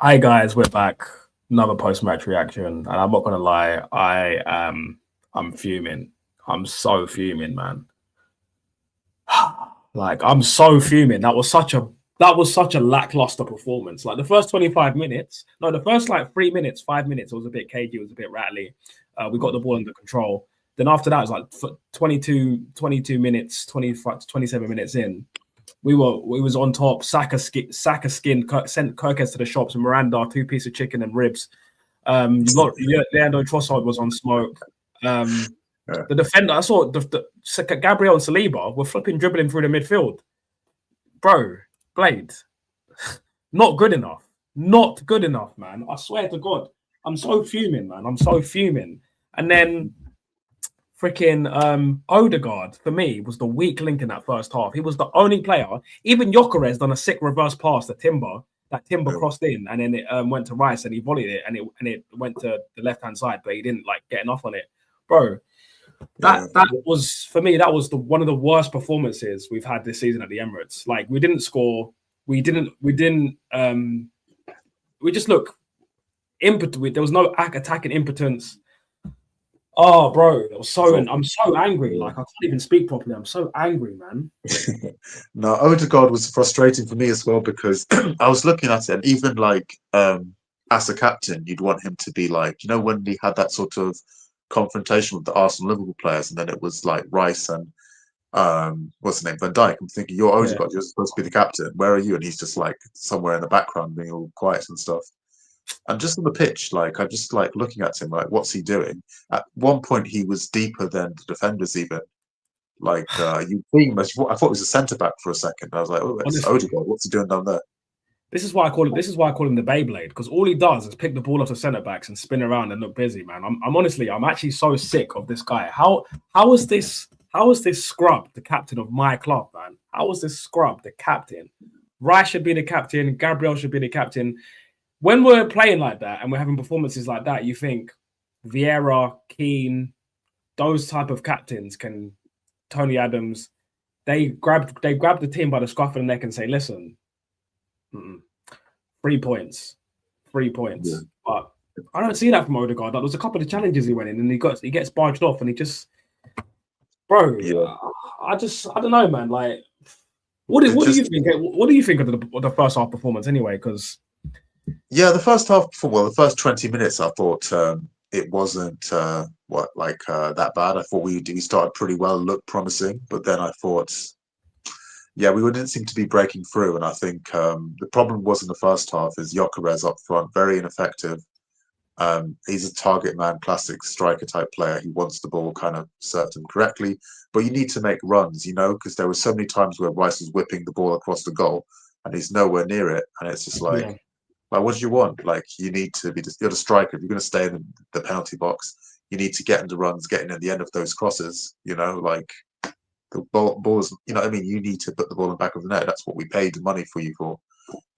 Hi guys, we're back. Another post-match reaction, and I'm not gonna lie, I'm fuming. I'm so fuming, man. Like I'm so fuming. That was such a lackluster performance. Like the first 25 minutes, no, the first like 3 minutes, 5 minutes, it was a bit cagey, it was a bit rattly. We got the ball under control. Then after that, it was like 22 minutes, 25, 27 minutes in. We was on top. Saka skin sent Kirkes to the shops. And Miranda, 2 pieces of chicken and ribs. You got Leandro Trossard was on smoke. Yeah. The defender, I saw Gabriel and Saliba were flipping dribbling through the midfield. Bro, Blade, not good enough. Not good enough, man. I swear to God. I'm so fuming, man. I'm so fuming. And then freaking Odegaard, for me, was the weak link in that first half. He was the only player. Even Gyökeres done a sick reverse pass to Timber. That Timber crossed in, and then it went to Rice, and he volleyed it, and it went to the left-hand side, but he didn't like get enough on it. Bro, that was, for me, that was one of the worst performances we've had this season at the Emirates. Like, we didn't score. We just look impotent. There was no attacking impotence. Oh, bro, I'm so angry. Like, I can't even speak properly. I'm so angry, man. No, Odegaard was frustrating for me as well because I was looking at it, and even like as a captain, you'd want him to be like, when he had that sort of confrontation with the Arsenal Liverpool players, and then it was like Rice and what's the name, Van Dijk. I'm thinking, you're Odegaard, you're supposed to be the captain. Where are you? And he's just like somewhere in the background, being all quiet and stuff. And just on the pitch, like I'm just like looking at him, like what's he doing? At one point, he was deeper than the defenders even. Like you think, I thought it was a centre back for a second. I was like, oh, it's Honestly, Odegaard. What's he doing down there? this is why I call it. This is why I call him the Beyblade, because all he does is pick the ball off the centre backs and spin around and look busy, man. I'm actually so sick of this guy. How is this? How is this scrub the captain of my club, man? How is this scrub the captain? Rice should be the captain. Gabriel should be the captain. When we're playing like that and we're having performances like that, you think Vieira, Keane, those type of captains can. Tony Adams, they grab the team by the scruff of the neck and say, "Listen, 3 points, 3 points." Yeah. But I don't see that from Odegaard. Like, there was a couple of challenges he went in, and he gets barged off, and he just, bro. Yeah. I don't know, man. Like, what do you think? What do you think of the first half performance anyway? Because The first half, the first 20 minutes, I thought it wasn't that bad. I thought we started pretty well, looked promising, but then I thought, we didn't seem to be breaking through. And I think the problem was in the first half is Gyökeres up front, very ineffective. He's a target man, classic striker type player. He wants the ball kind of served him correctly, but you need to make runs, because there were so many times where Rice was whipping the ball across the goal and he's nowhere near it, and it's just like. yeah, Like, what do you want? Like, you need to be you're the striker. If you're going to stay in the penalty box, you need to get into runs, getting at the end of those crosses. Like the balls. You know what I mean? You need to put the ball in the back of the net. That's what we paid the money for you for.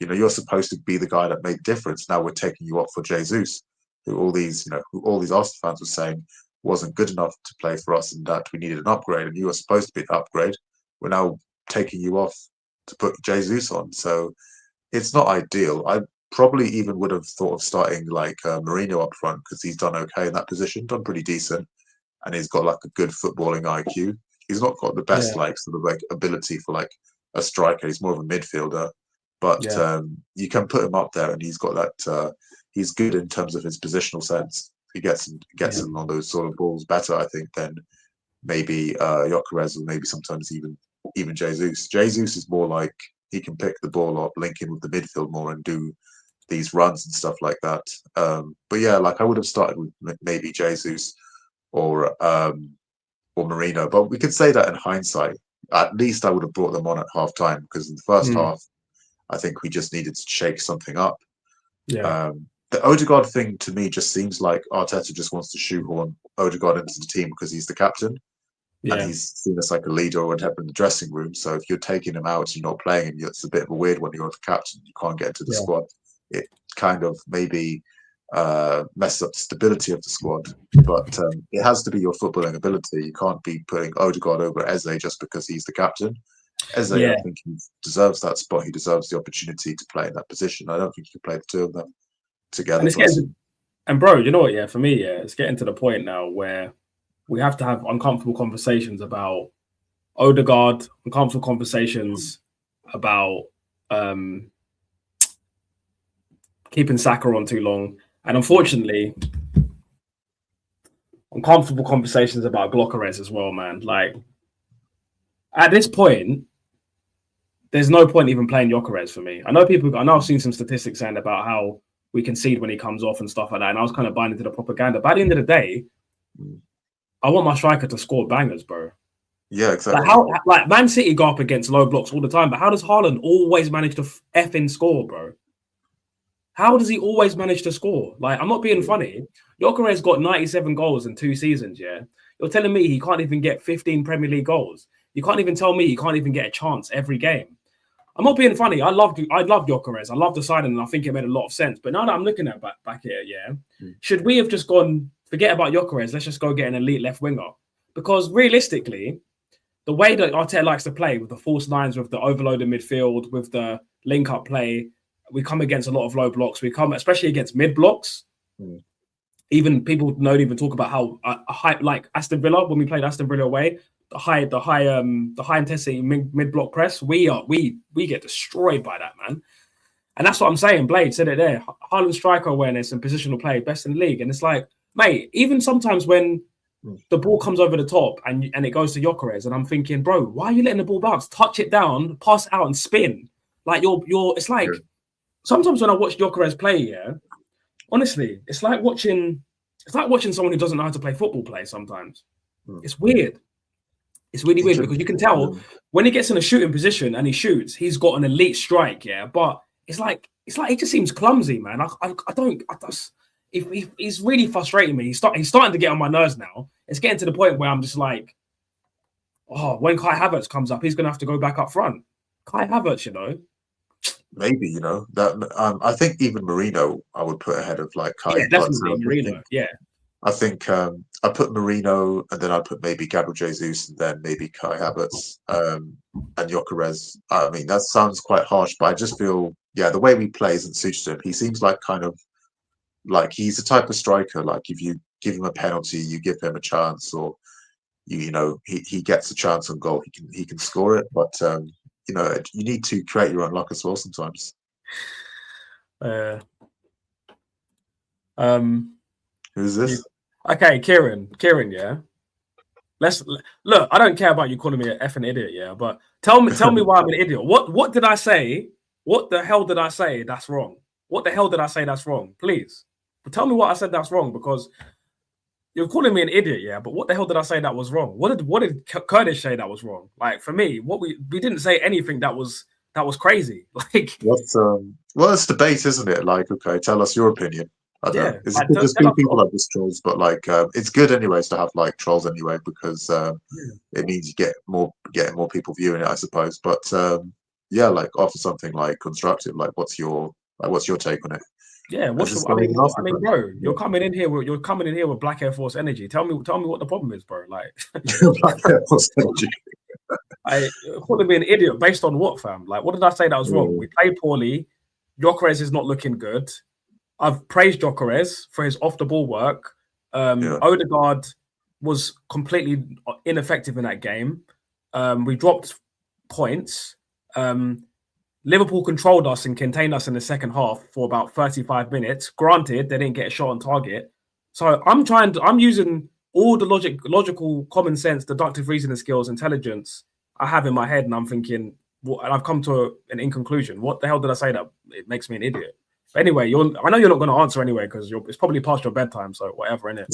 You're supposed to be the guy that made the difference. Now we're taking you up for Jesus, who all these Arsenal fans were saying wasn't good enough to play for us, and that we needed an upgrade. And you were supposed to be the upgrade. We're now taking you off to put Jesus on. So it's not ideal. I probably even would have thought of starting like Mourinho up front because he's done okay in that position, done pretty decent, and he's got like a good footballing IQ. He's not got the best sort of like ability for like a striker. He's more of a midfielder, but you can put him up there, and he's got that. He's good in terms of his positional sense. He gets him on those sort of balls better, I think, than maybe Gyökeres or maybe sometimes even Jesus. Jesus is more like he can pick the ball up, link in with the midfield more, and do these runs and stuff like that. But like I would have started with maybe Jesus or Marino. But we could say that in hindsight. At least I would have brought them on at half time because in the first half, I think we just needed to shake something up. yeah, The Odegaard thing to me just seems like Arteta just wants to shoehorn Odegaard into the team because he's the captain. And he's seen us like a leader or whatever in the dressing room. So if you're taking him out and you're not playing him, it's a bit of a weird one. You're the captain, you can't get into the squad. It kind of maybe messes up the stability of the squad. But it has to be your footballing ability. You can't be putting Odegaard over Eze just because he's the captain. Eze, Yeah, I think he deserves that spot. He deserves the opportunity to play in that position. I don't think you can play the two of them and together. it's getting and bro, you know what? Yeah, for me, yeah, it's getting to the point now where we have to have uncomfortable conversations about Odegaard, uncomfortable conversations about keeping Saka on too long, and unfortunately, uncomfortable conversations about Glockerez as well, man. Like at this point, there's no point even playing Gyökeres for me. I know I've seen some statistics saying about how we concede when he comes off and stuff like that, and I was kind of buying into the propaganda. But at the end of the day, I want my striker to score bangers, bro. Yeah, exactly. Like Man City go up against low blocks all the time, but how does Haaland always manage to effing score, bro? How does he always manage to score? Like, I'm not being funny. Gyökeres got 97 goals in 2 seasons, yeah? You're telling me he can't even get 15 Premier League goals? You can't even tell me he can't even get a chance every game. I'm not being funny. I love Gyökeres. I love the signing, and I think it made a lot of sense. But now that I'm looking at back here, yeah, should we have just gone, forget about Gyökeres, let's just go get an elite left winger? Because realistically, the way that Arteta likes to play with the false nines, with the overloaded midfield, with the link-up play, we come against a lot of low blocks. We come, especially against mid blocks. Even people don't even talk about how a high, like Aston Villa, when we played Aston Villa away, the high intensity mid block press, we get destroyed by that, man. And that's what I'm saying. Blade said it there. Haaland striker awareness and positional play, best in the league. And it's like, mate, even sometimes when the ball comes over the top and it goes to Gyökeres, and I'm thinking, bro, why are you letting the ball bounce? Touch it down, pass it out, and spin. Like you're. It's like sometimes when I watch Gyökeres play, yeah, honestly, it's like watching someone who doesn't know how to play football play. Sometimes it's weird. It's really weird because you can tell when he gets in a shooting position and he shoots, he's got an elite strike, yeah. But it's like he just seems clumsy, man. He's really frustrating me. He's starting to get on my nerves now. It's getting to the point where I'm just like, oh, when Kai Havertz comes up, he's gonna have to go back up front. Kai Havertz, you know. Maybe, you know, that I think even Marino I would put ahead of like Kai. Yeah, definitely Marino. I think I put Marino and then I'd put maybe Gabriel Jesus and then maybe Kai Havertz and Gyökeres. I mean, that sounds quite harsh, but I just feel, the way we play isn't suited to him. He seems like kind of like he's the type of striker, like if you give him a penalty, you give him a chance, or you know, he gets a chance on goal, he can score it, but you know, you need to create your own luck as well sometimes. Who's this? Okay, Kieran, yeah. Let's look. I don't care about you calling me an effing idiot, yeah. But tell me why I'm an idiot. What did I say? What the hell did I say that's wrong? What the hell did I say that's wrong? Please, but tell me what I said that's wrong, because you're calling me an idiot, yeah. But what the hell did I say that was wrong? What did Kurdish say that was wrong? Like for me, we didn't say anything that was crazy. Like well, it's debate, isn't it? Like, okay, tell us your opinion. I don't know. It's good to see people like this trolls, but like it's good anyways to have like trolls anyway, because it means you getting more people viewing it, I suppose. But like offer something like constructive. Like what's your take on it? Yeah, bro, you're coming in here with Black Air Force energy. Tell me what the problem is, bro. Like Black Air Force energy. I calling me an idiot based on what, fam? Like, what did I say that was wrong? We played poorly. Gyökeres is not looking good. I've praised Gyökeres for his off the ball work. Odegaard was completely ineffective in that game. We dropped points. Liverpool controlled us and contained us in the second half for about 35 minutes. Granted, they didn't get a shot on target. So I'm using all the logical, common sense, deductive reasoning skills, intelligence I have in my head, and I'm thinking, and I've come to an conclusion. What the hell did I say that it makes me an idiot? But anyway, I know you're not going to answer anyway, because it's probably past your bedtime, so whatever, innit?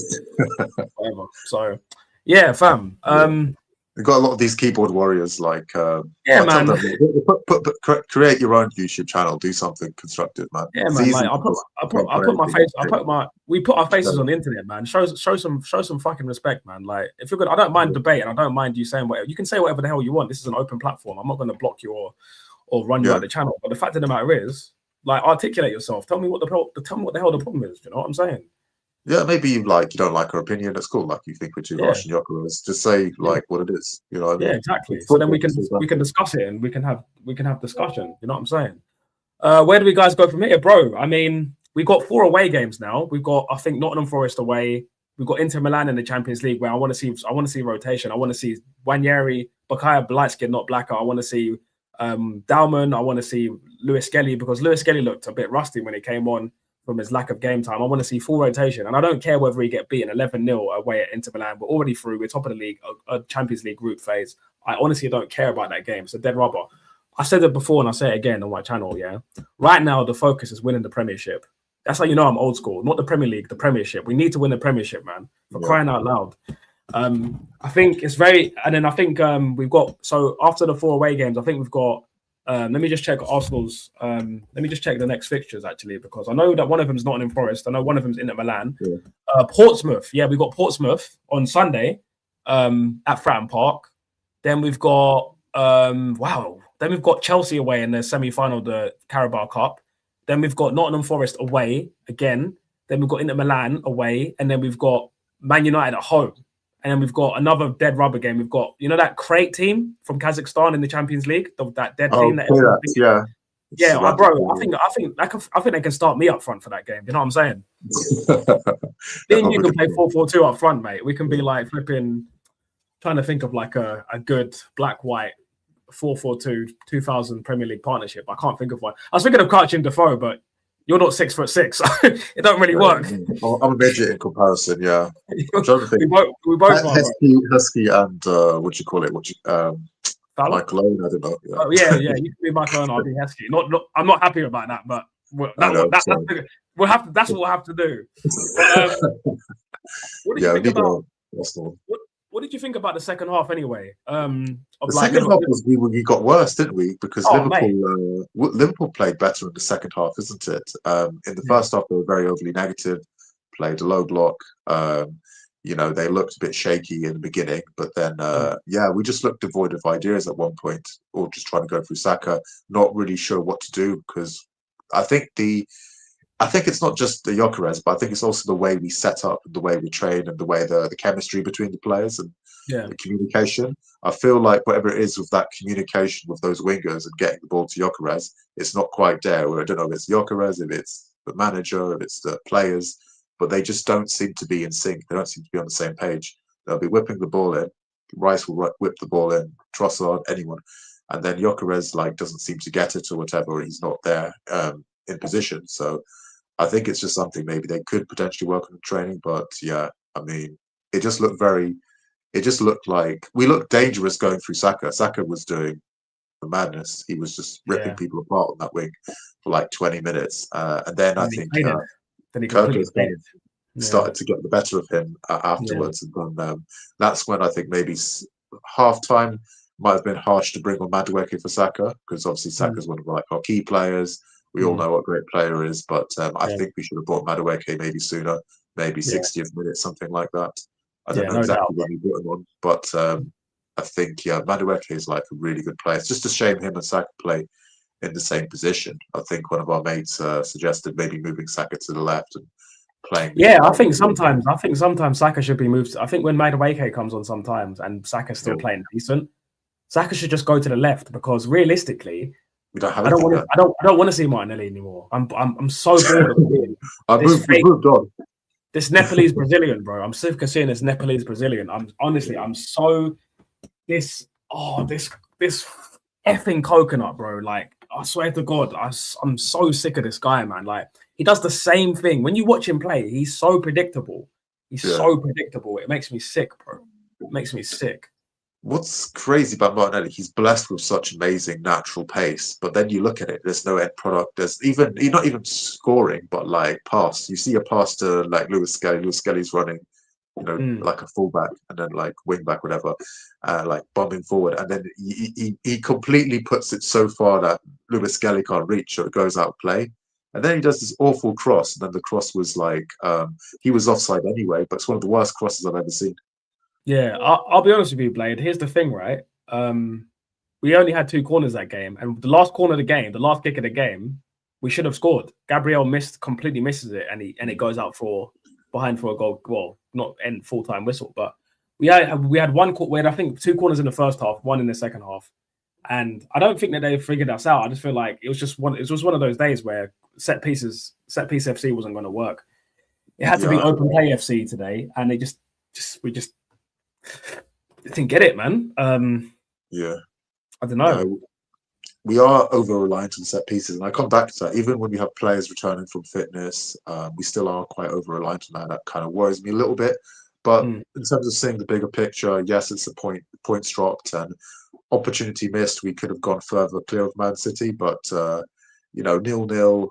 Whatever. So, yeah, fam. We've got a lot of these keyboard warriors, like man. Create your own YouTube channel. Do something constructive, man. Yeah, man. Like we put our faces on the internet, man. Show some fucking respect, man. Like if you're good, I don't mind debate, and I don't mind you saying whatever. You can say whatever the hell you want. This is an open platform. I'm not going to block you or run you out of the channel. But the fact of the matter is, like, articulate yourself. Tell me what the hell the problem is. You know what I'm saying? Yeah, maybe you don't like our opinion. That's cool. Like you think we're too Yeah, harsh and Gyökeres. Just say yeah, like what it is. You know what I yeah, mean? exactly. It's So then football. It's all we can basketball. discuss it and we can have discussion. You know what I'm saying? Where do we guys go from here, bro? I mean, we've got 4 away games now. We've got, I think, Nottingham Forest away. We've got Inter Milan in the Champions League, where I want to see rotation. I want to see Wanyeri, Bakaya, light skin, not blacker. I want to see Dalman. I want to see Lewis Skelly, because Lewis Skelly looked a bit rusty when he came on from his lack of game time. I want to see full rotation, and I don't care whether he get beaten 11-0 away at Inter Milan. We're already through. We're top of the league, a Champions League group phase. I honestly don't care about that game. It's a dead rubber. I said it before and I say it again on my channel, yeah. Right now, the focus is winning the Premiership. That's how you know I'm old school. Not the Premier League, the Premiership. We need to win the Premiership, man. For crying out loud. I think it's very... And then I think we've got... So after the 4 away games, I think we've got... let me just check Arsenal's... let me just check the next fixtures, actually, because I know that one of them's Nottingham Forest. I know one of them's Inter Milan. Yeah. Portsmouth. Yeah, we've got Portsmouth on Sunday at Fratton Park. Then we've got... wow... Then we've got Chelsea away in the semi-final of the Carabao Cup. Then we've got Nottingham Forest away again. Then we've got Inter Milan away. And then we've got Man United at home. And then we've got another dead rubber game. We've got, you know, that Crate team from Kazakhstan in the Champions League? That dead team. Yeah. Yeah, bro, I think they can start me up front for that game. You know what I'm saying? Me and you can play 4-4-2 up front, mate. We can be like flipping... Trying to think of like a good black-white 4-4-2 2000 Premier League partnership. I can't think of one. I was thinking of Carchin Defoe, but you're not 6'6", so it don't really work. I'm a midget in comparison. Yeah, I'm trying to think. We both are. Husky and what you call it? Michael Owen. I don't know. Yeah. Oh yeah. You can be Michael Owen. I'll be Heskey. I'm not happy about that, but that's what we'll have to do. What did you think about? What did you think about the second half anyway? The second half was we got worse, didn't we? Because Liverpool played better in the second half, isn't it? In the first half, they were very overly negative, played a low block. You know, they looked a bit shaky in the beginning, but then, we just looked devoid of ideas at one point, or just trying to go through Saka, not really sure what to do, because I think it's not just the Gyökeres, but I think it's also the way we set up, the way we train, and the way the chemistry between the players and the communication. I feel like whatever it is with that communication with those wingers and getting the ball to Gyökeres, it's not quite there. I don't know if it's Gyökeres, if it's the manager, if it's the players, but they just don't seem to be in sync. They don't seem to be on the same page. They'll be whipping the ball in. Rice will whip the ball in, Trossard, anyone. And then Gyökeres doesn't seem to get it or whatever, or he's not there in position. So I think it's just something maybe they could potentially work on in training. But yeah, I mean, it just looked like we looked dangerous going through Saka. Saka was doing the madness. He was just ripping people apart on that wing for like 20 minutes. And then I think Kirkland started to get the better of him afterwards. And then that's when I think maybe half-time might have been harsh to bring on Madueke for Saka, because obviously Saka's one of our key players. We all know what a great player is, but I think we should have brought Madueke maybe sooner, maybe 60th minute, something like that. I don't know exactly when we put him on, but I think, Madueke is like a really good player. It's just a shame him and Saka play in the same position. I think one of our mates suggested maybe moving Saka to the left and playing. Yeah, I think sometimes Saka should be moved. I think when Madueke comes on sometimes and Saka's still playing decent, Saka should just go to the left, because realistically, we don't have. I don't want to see Martinelli anymore. I'm so bored of seeing moved on. This Nepalese Brazilian, bro. I'm sick of seeing this Nepalese Brazilian. I'm so this effing coconut, bro. Like, I swear to God, I'm so sick of this guy, man. Like, he does the same thing. When you watch him play, he's so predictable. So predictable. It makes me sick, bro. It makes me sick. What's crazy about Martinelli, he's blessed with such amazing natural pace, but then you look at it, there's no end product. He's not even scoring, but like pass. You see a pass to like Lewis Skelly. Lewis Skelly's running, like a fullback, and then like wing back, whatever, like bombing forward, and then he completely puts it so far that Lewis Skelly can't reach, or it goes out of play. And then he does this awful cross, and then the cross was like he was offside anyway, but it's one of the worst crosses I've ever seen. Yeah, I'll be honest with you, Blade. Here's the thing, right? We only had 2 corners that game, and the last corner of the game, the last kick of the game, we should have scored. Gabriel completely misses it, and it goes out for behind for a goal. Well, not end full-time whistle, but we had one. We had, I think, 2 corners in the first half, 1 in the second half, and I don't think that they figured us out. I just feel like it was just one of those days where set piece FC wasn't going to work. It had to be open play FC today, and we just didn't get it, man. I don't know. We are over reliant on set pieces, and I come back to that. Even when we have players returning from fitness, we still are quite over reliant on that. That kind of worries me a little bit. But in terms of seeing the bigger picture, yes, it's points dropped and opportunity missed. We could have gone further clear of Man City, but 0-0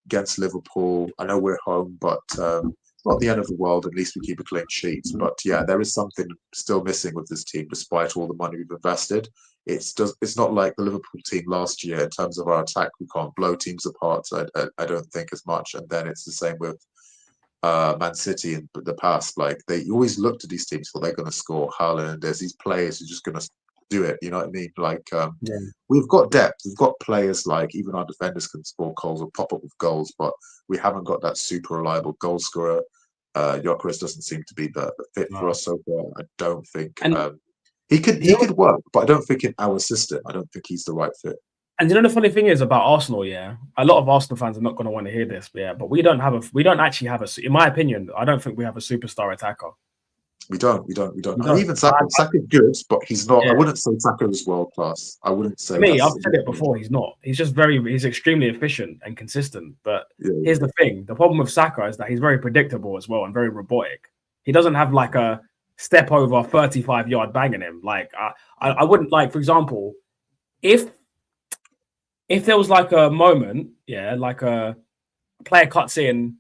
against Liverpool. I know we're home, but not the end of the world. At least we keep a clean sheet. But yeah, there is something still missing with this team, despite all the money we've invested. It's not like the Liverpool team last year in terms of our attack. We can't blow teams apart. I don't think as much. And then it's the same with Man City in the past. Like you always look to these teams for they're going to score. Haaland, there's these players who are just going to do it. You know what I mean? Like we've got depth. We've got players like even our defenders can score goals or pop up with goals, but we haven't got that super reliable goal scorer. Gyökeres doesn't seem to be the fit for us so far. I don't think. He could work, but I don't think in our system. I don't think he's the right fit. And the funny thing is about Arsenal, a lot of Arsenal fans are not going to want to hear this, but we don't actually have in my opinion, I don't think we have a superstar attacker. We don't. And even Saka's good, but he's not. I wouldn't say Saka is world class. I wouldn't say. I've said it before. He's not. He's just he's extremely efficient and consistent. But here's the thing: the problem with Saka is that he's very predictable as well and very robotic. He doesn't have like a step over 35-yard bang in him. Like I wouldn't like, for example, if there was like a moment, like a player cuts in,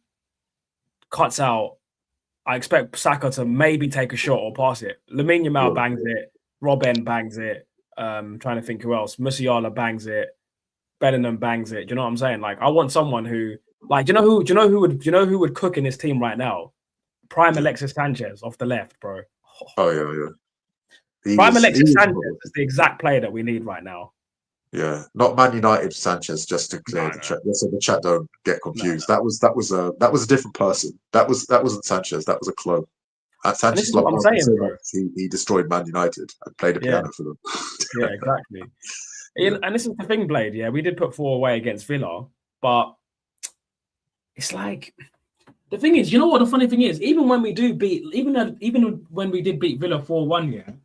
cuts out, I expect Saka to maybe take a shot or pass it. Lamine Yamal bangs it, Robben bangs it. Trying to think who else. Musiala bangs it, Bellingham bangs it. Do you know what I'm saying? Like I want someone who, like, do you know who would cook in this team right now? Prime Alexis Sanchez off the left, bro. Prime Alexis Sanchez is the exact player that we need right now. Yeah, not Man United Sanchez, just to clear the chat. So the chat don't get confused. No. That was a different person. That wasn't Sanchez. That was a clone. Sanchez, like I'm saying, bro. He destroyed Man United and played a piano for them. Yeah, exactly. And this is the thing, Blade. Yeah, we did put 4 away against Villa, but it's like. The thing is, you know what the funny thing is? Even when we do beat, even when we did beat Villa 4-1,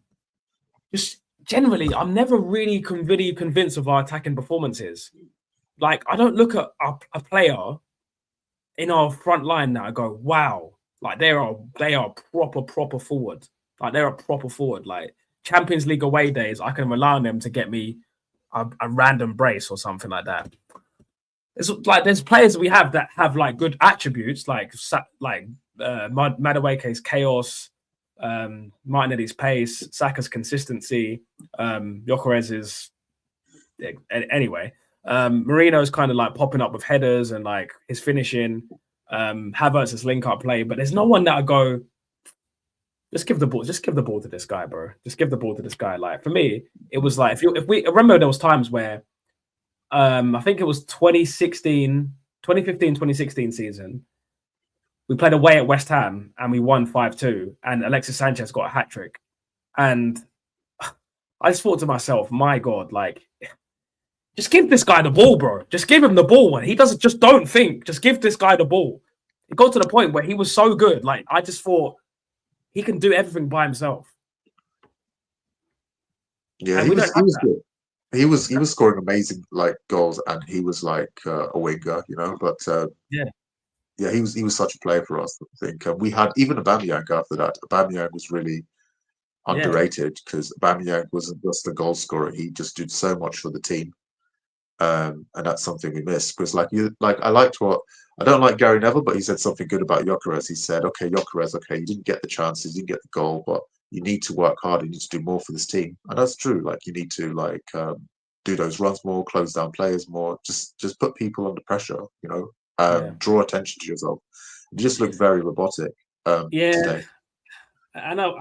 just generally, I'm never really convinced of our attacking performances. Like, I don't look at a player in our front line now and go, wow, like they are proper forward. Like they're a proper forward. Like Champions League away days, I can rely on them to get me a random brace or something like that. It's like there's players we have that have like good attributes, like Madueke's chaos, Martinelli's pace, Saka's consistency, Gyökeres's anyway. Marino's kind of like popping up with headers and like his finishing. Havertz's link-up play, but there's no one that I go. Just give the ball to this guy, bro. Just give the ball to this guy. Like for me, it was like if we remember there was times where. I think it was 2015-2016 season. We played away at West Ham and we won 5-2 and Alexis Sanchez got a hat-trick. And I just thought to myself, my God, like, just give this guy the ball, bro. Just give him the ball. When he doesn't, just don't think. Just give this guy the ball. It got to the point where he was so good. Like, I just thought he can do everything by himself. Yeah, he was good. He was scoring amazing like goals, and he was like a winger, But he was such a player for us. I think we had even Aubameyang after that. Aubameyang was really underrated because Aubameyang wasn't just a goal scorer; he just did so much for the team, and that's something we missed. Because I don't like Gary Neville, but he said something good about Gyökeres. He said, "Okay, Gyökeres, you didn't get the chances, you didn't get the goal, but." You need to work hard. You need to do more for this team, and that's true. Like you need to do those runs more, close down players more. Just put people under pressure. Draw attention to yourself. You just look very robotic. Today. I know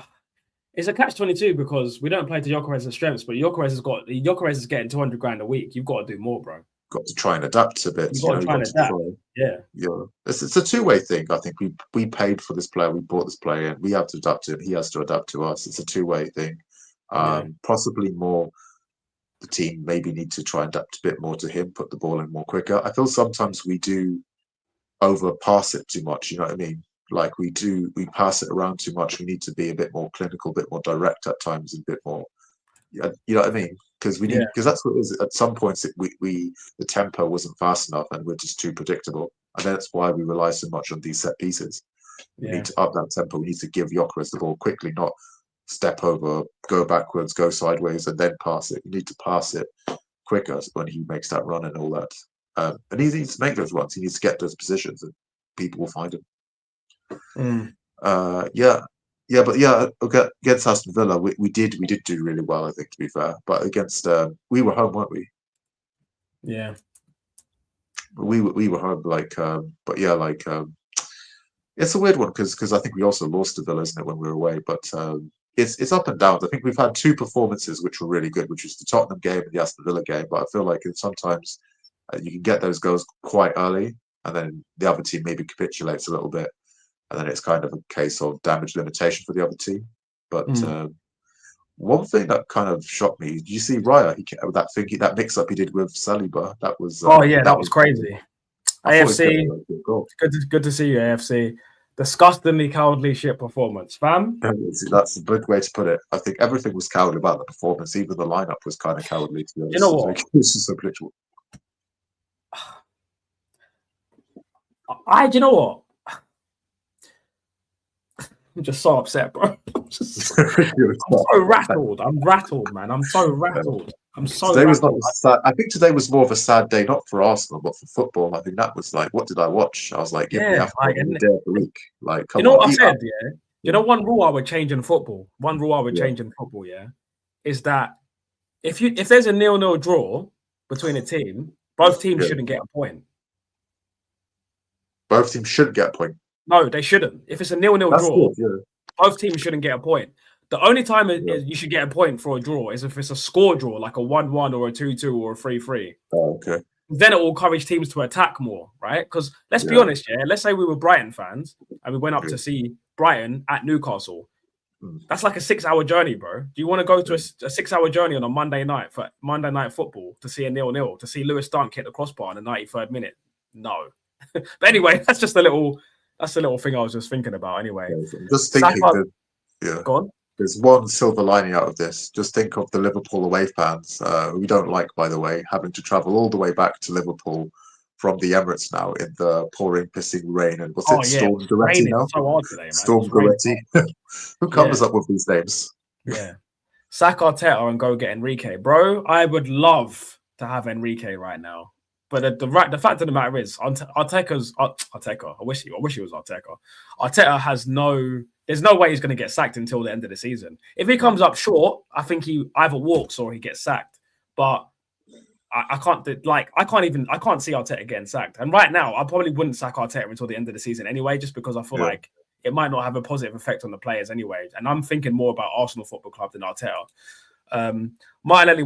it's a catch-22 because we don't play to Gyökeres' strengths, but Gyökeres is getting 200 grand a week. You've got to do more, bro. got to try and adapt a bit. You You got know, to you try and got to adapt. try. Yeah. Yeah, it's a two-way thing. I think we paid for this player, we bought this player, and we have to adapt to him. He has to adapt to us. It's a two-way thing. Yeah. Possibly more. The team maybe need to try and adapt a bit more to him, put the ball in more quicker. I feel sometimes we do overpass it too much. You know what I mean? Like we pass it around too much. We need to be a bit more clinical, a bit more direct at times, and a bit more. Yeah, you know what I mean? Because Yeah. because that's what it is. At some points, the tempo wasn't fast enough, and we're just too predictable. And that's why we rely so much on these set pieces. We need to up that tempo. We need to give Gyökeres the ball quickly, not step over, go backwards, go sideways, and then pass it. You need to pass it quicker when he makes that run and all that. And he needs to make those runs. He needs to get those positions, and people will find him. Against Aston Villa, we did do really well, I think, to be fair. But against we were home, weren't we? Yeah. We were home, it's a weird one because I think we also lost to Villa, isn't it, when we were away? But it's up and down. I think we've had two performances which were really good, which was the Tottenham game and the Aston Villa game. But I feel like sometimes you can get those goals quite early, and then the other team maybe capitulates a little bit. And then it's kind of a case of damage limitation for the other team. But one thing that kind of shocked me, did you see Raya? That mix-up he did with Saliba. That was that was crazy. AFC, good to see you, AFC. Disgustingly cowardly shit performance, fam. That's a good way to put it. I think everything was cowardly about the performance. Even the lineup was kind of cowardly. To be honest. You know what? It was just so predictable. Do you know what? I'm just so upset, bro. I'm so rattled. I'm rattled, man. I'm so rattled. Today was not sad. I think today was more of a sad day, not for Arsenal, but for football. I think that was like, what did I watch? I was like, give me after every day of the week. Like, come you know on, what I said? Yeah. You know, one rule I would change in football. Yeah, is that if there's a 0-0 draw between a team, both teams shouldn't get a point. Both teams should get a point. No, they shouldn't. If it's a 0-0 draw, both teams shouldn't get a point. The only time you should get a point for a draw is if it's a score draw, like a 1-1 or a 2-2 or a 3-3. Oh, okay. Then it will encourage teams to attack more, right? Because let's be honest, let's say we were Brighton fans and we went up to see Brighton at Newcastle. That's like a 6-hour journey, bro. Do you want to go to a 6-hour journey on a Monday night for Monday Night Football to see a 0-0, to see Lewis Dunk hit the crossbar in the 93rd minute? No. But anyway, that's a little thing I was just thinking about. Anyway, just thinking go on. There's one silver lining out of this. Just think of the Liverpool away fans, who we don't like, by the way, having to travel all the way back to Liverpool from the Emirates now in the pouring, pissing rain. And Storm Goretti now? So hard today, man. Storm Goretti. Who comes up with these names? Yeah. Sack Arteta and go get Enrique. Bro, I would love to have Enrique right now. But the fact of the matter is, Arteta. I wish he was Arteta. Arteta there's no way he's going to get sacked until the end of the season. If he comes up short, I think he either walks or he gets sacked. But I can't see Arteta getting sacked. And right now, I probably wouldn't sack Arteta until the end of the season anyway, just because I feel like it might not have a positive effect on the players anyway. And I'm thinking more about Arsenal Football Club than Arteta. Martinelli,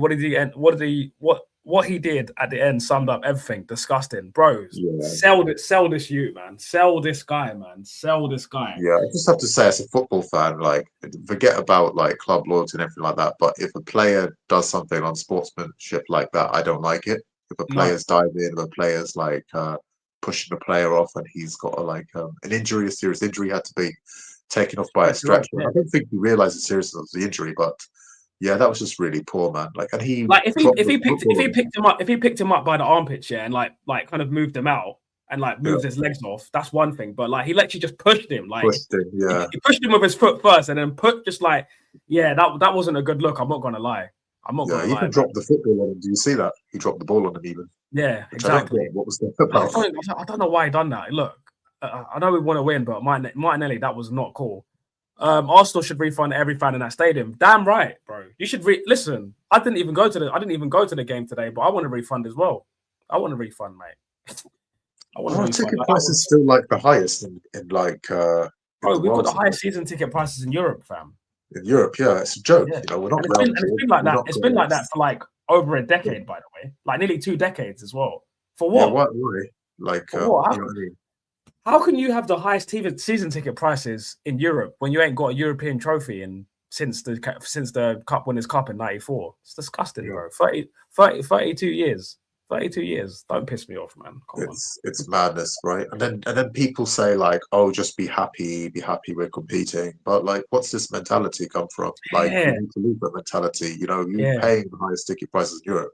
what he did at the end summed up everything. Disgusting. Bros, sell this youth, man. Sell this guy, man. Sell this guy. Yeah, I just have to say, as a football fan, like, forget about like club loyalty and everything like that. But if a player does something on sportsmanship like that, I don't like it. If a player's dive in, if a player's like pushing the player off and he's got an injury, a serious injury, had to be taken off by a stretcher. I don't think he realized the seriousness of the injury, but yeah, that was just really poor, man. Like, and he if he picked him up by the armpits, and like kind of moved him out and like moved his legs off, that's one thing. But like he literally just pushed him, he pushed him with his foot first, and then that wasn't a good look. I'm not gonna lie. He even dropped the football on him. Do you see that? He dropped the ball on him even. Yeah, exactly. What was that about? I don't know why he done that. Look, I know we want to win, but Martinelli, that was not cool. Arsenal should refund every fan in that stadium. Damn right, bro. You should listen. I didn't even go to the game today, but I want a refund as well. I want a refund, mate. Ticket price is still like the highest in like. Bro, we've got the highest season ticket prices in Europe, fam. In Europe, yeah, it's a joke. Yeah. You know, we're not. It's been like that. It's been like that for like over a decade, by the way, like nearly 2 decades as well. For Yeah, what? why? Like, For what? you know what I mean? How can you have the highest season ticket prices in Europe when you ain't got a European trophy since the Cup Winners' Cup in '94? It's disgusting, Yeah. bro. 32 years. 32 years. Don't piss me off, man. Come on. It's madness, right? And then people say like, oh, just be happy we're competing. But like, what's this mentality come from? Like, we Yeah, need to leave that mentality. You know, you yeah. paying the highest ticket prices in Europe.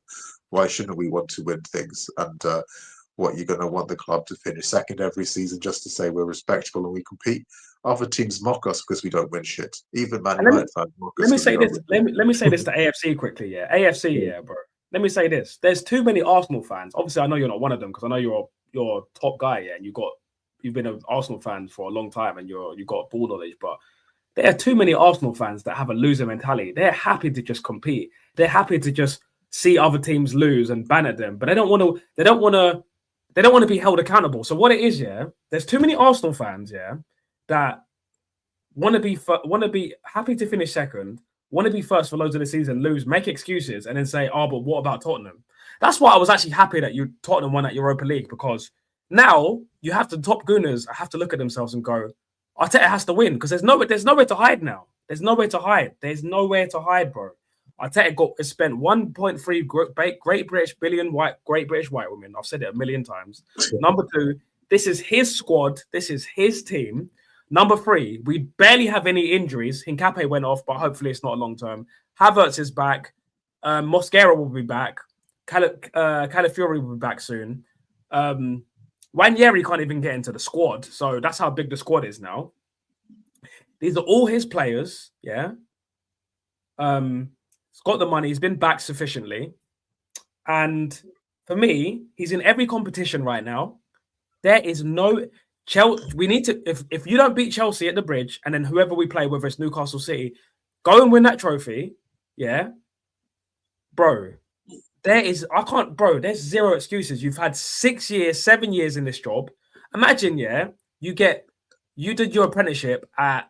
Why shouldn't we want to win things? And what you're going to want the club to finish second every season just to say we're respectable and we compete. Other teams mock us because we don't win shit. Even Man And let me United fans mock let us me because we say don't this. win Let me say this shit. to AFC quickly. Yeah, AFC. Yeah. Yeah, bro. Let me say this. There's too many Arsenal fans. Obviously, I know you're not one of them because I know you're top guy. Yeah, and you've been an Arsenal fan for a long time and you've got ball knowledge. But there are too many Arsenal fans that have a loser mentality. They're happy to just compete. They're happy to just see other teams lose and ban at them. But they don't want to. They don't want to. They don't want to be held accountable. So what it is, yeah, there's too many Arsenal fans, yeah, that want to be happy to finish second, want to be first for loads of the season, lose, make excuses, and then say, "Oh, but what about Tottenham?" That's why I was actually happy that Tottenham won at Europa League because now you have the top gooners have to look at themselves and go, "Arteta has to win," because there's nowhere to hide now. There's nowhere to hide. There's nowhere to hide, bro. Arteta spent 1.3 Great British white women. I've said it a million times. Number two, this is his squad. This is his team. Number three, we barely have any injuries. Hincapié went off, but hopefully it's not long term. Havertz is back. Mosquera will be back. Calafiori will be back soon. Wanyeri can't even get into the squad, so that's how big the squad is now. These are all his players, yeah. He's got the money. He's been back sufficiently, and for me, he's in every competition right now. There is no Chelsea. We need to if you don't beat Chelsea at the Bridge, and then whoever we play, whether it's Newcastle City, go and win that trophy. Yeah, bro. There's zero excuses. You've had 6 years, 7 years in this job. Imagine, yeah, you did your apprenticeship at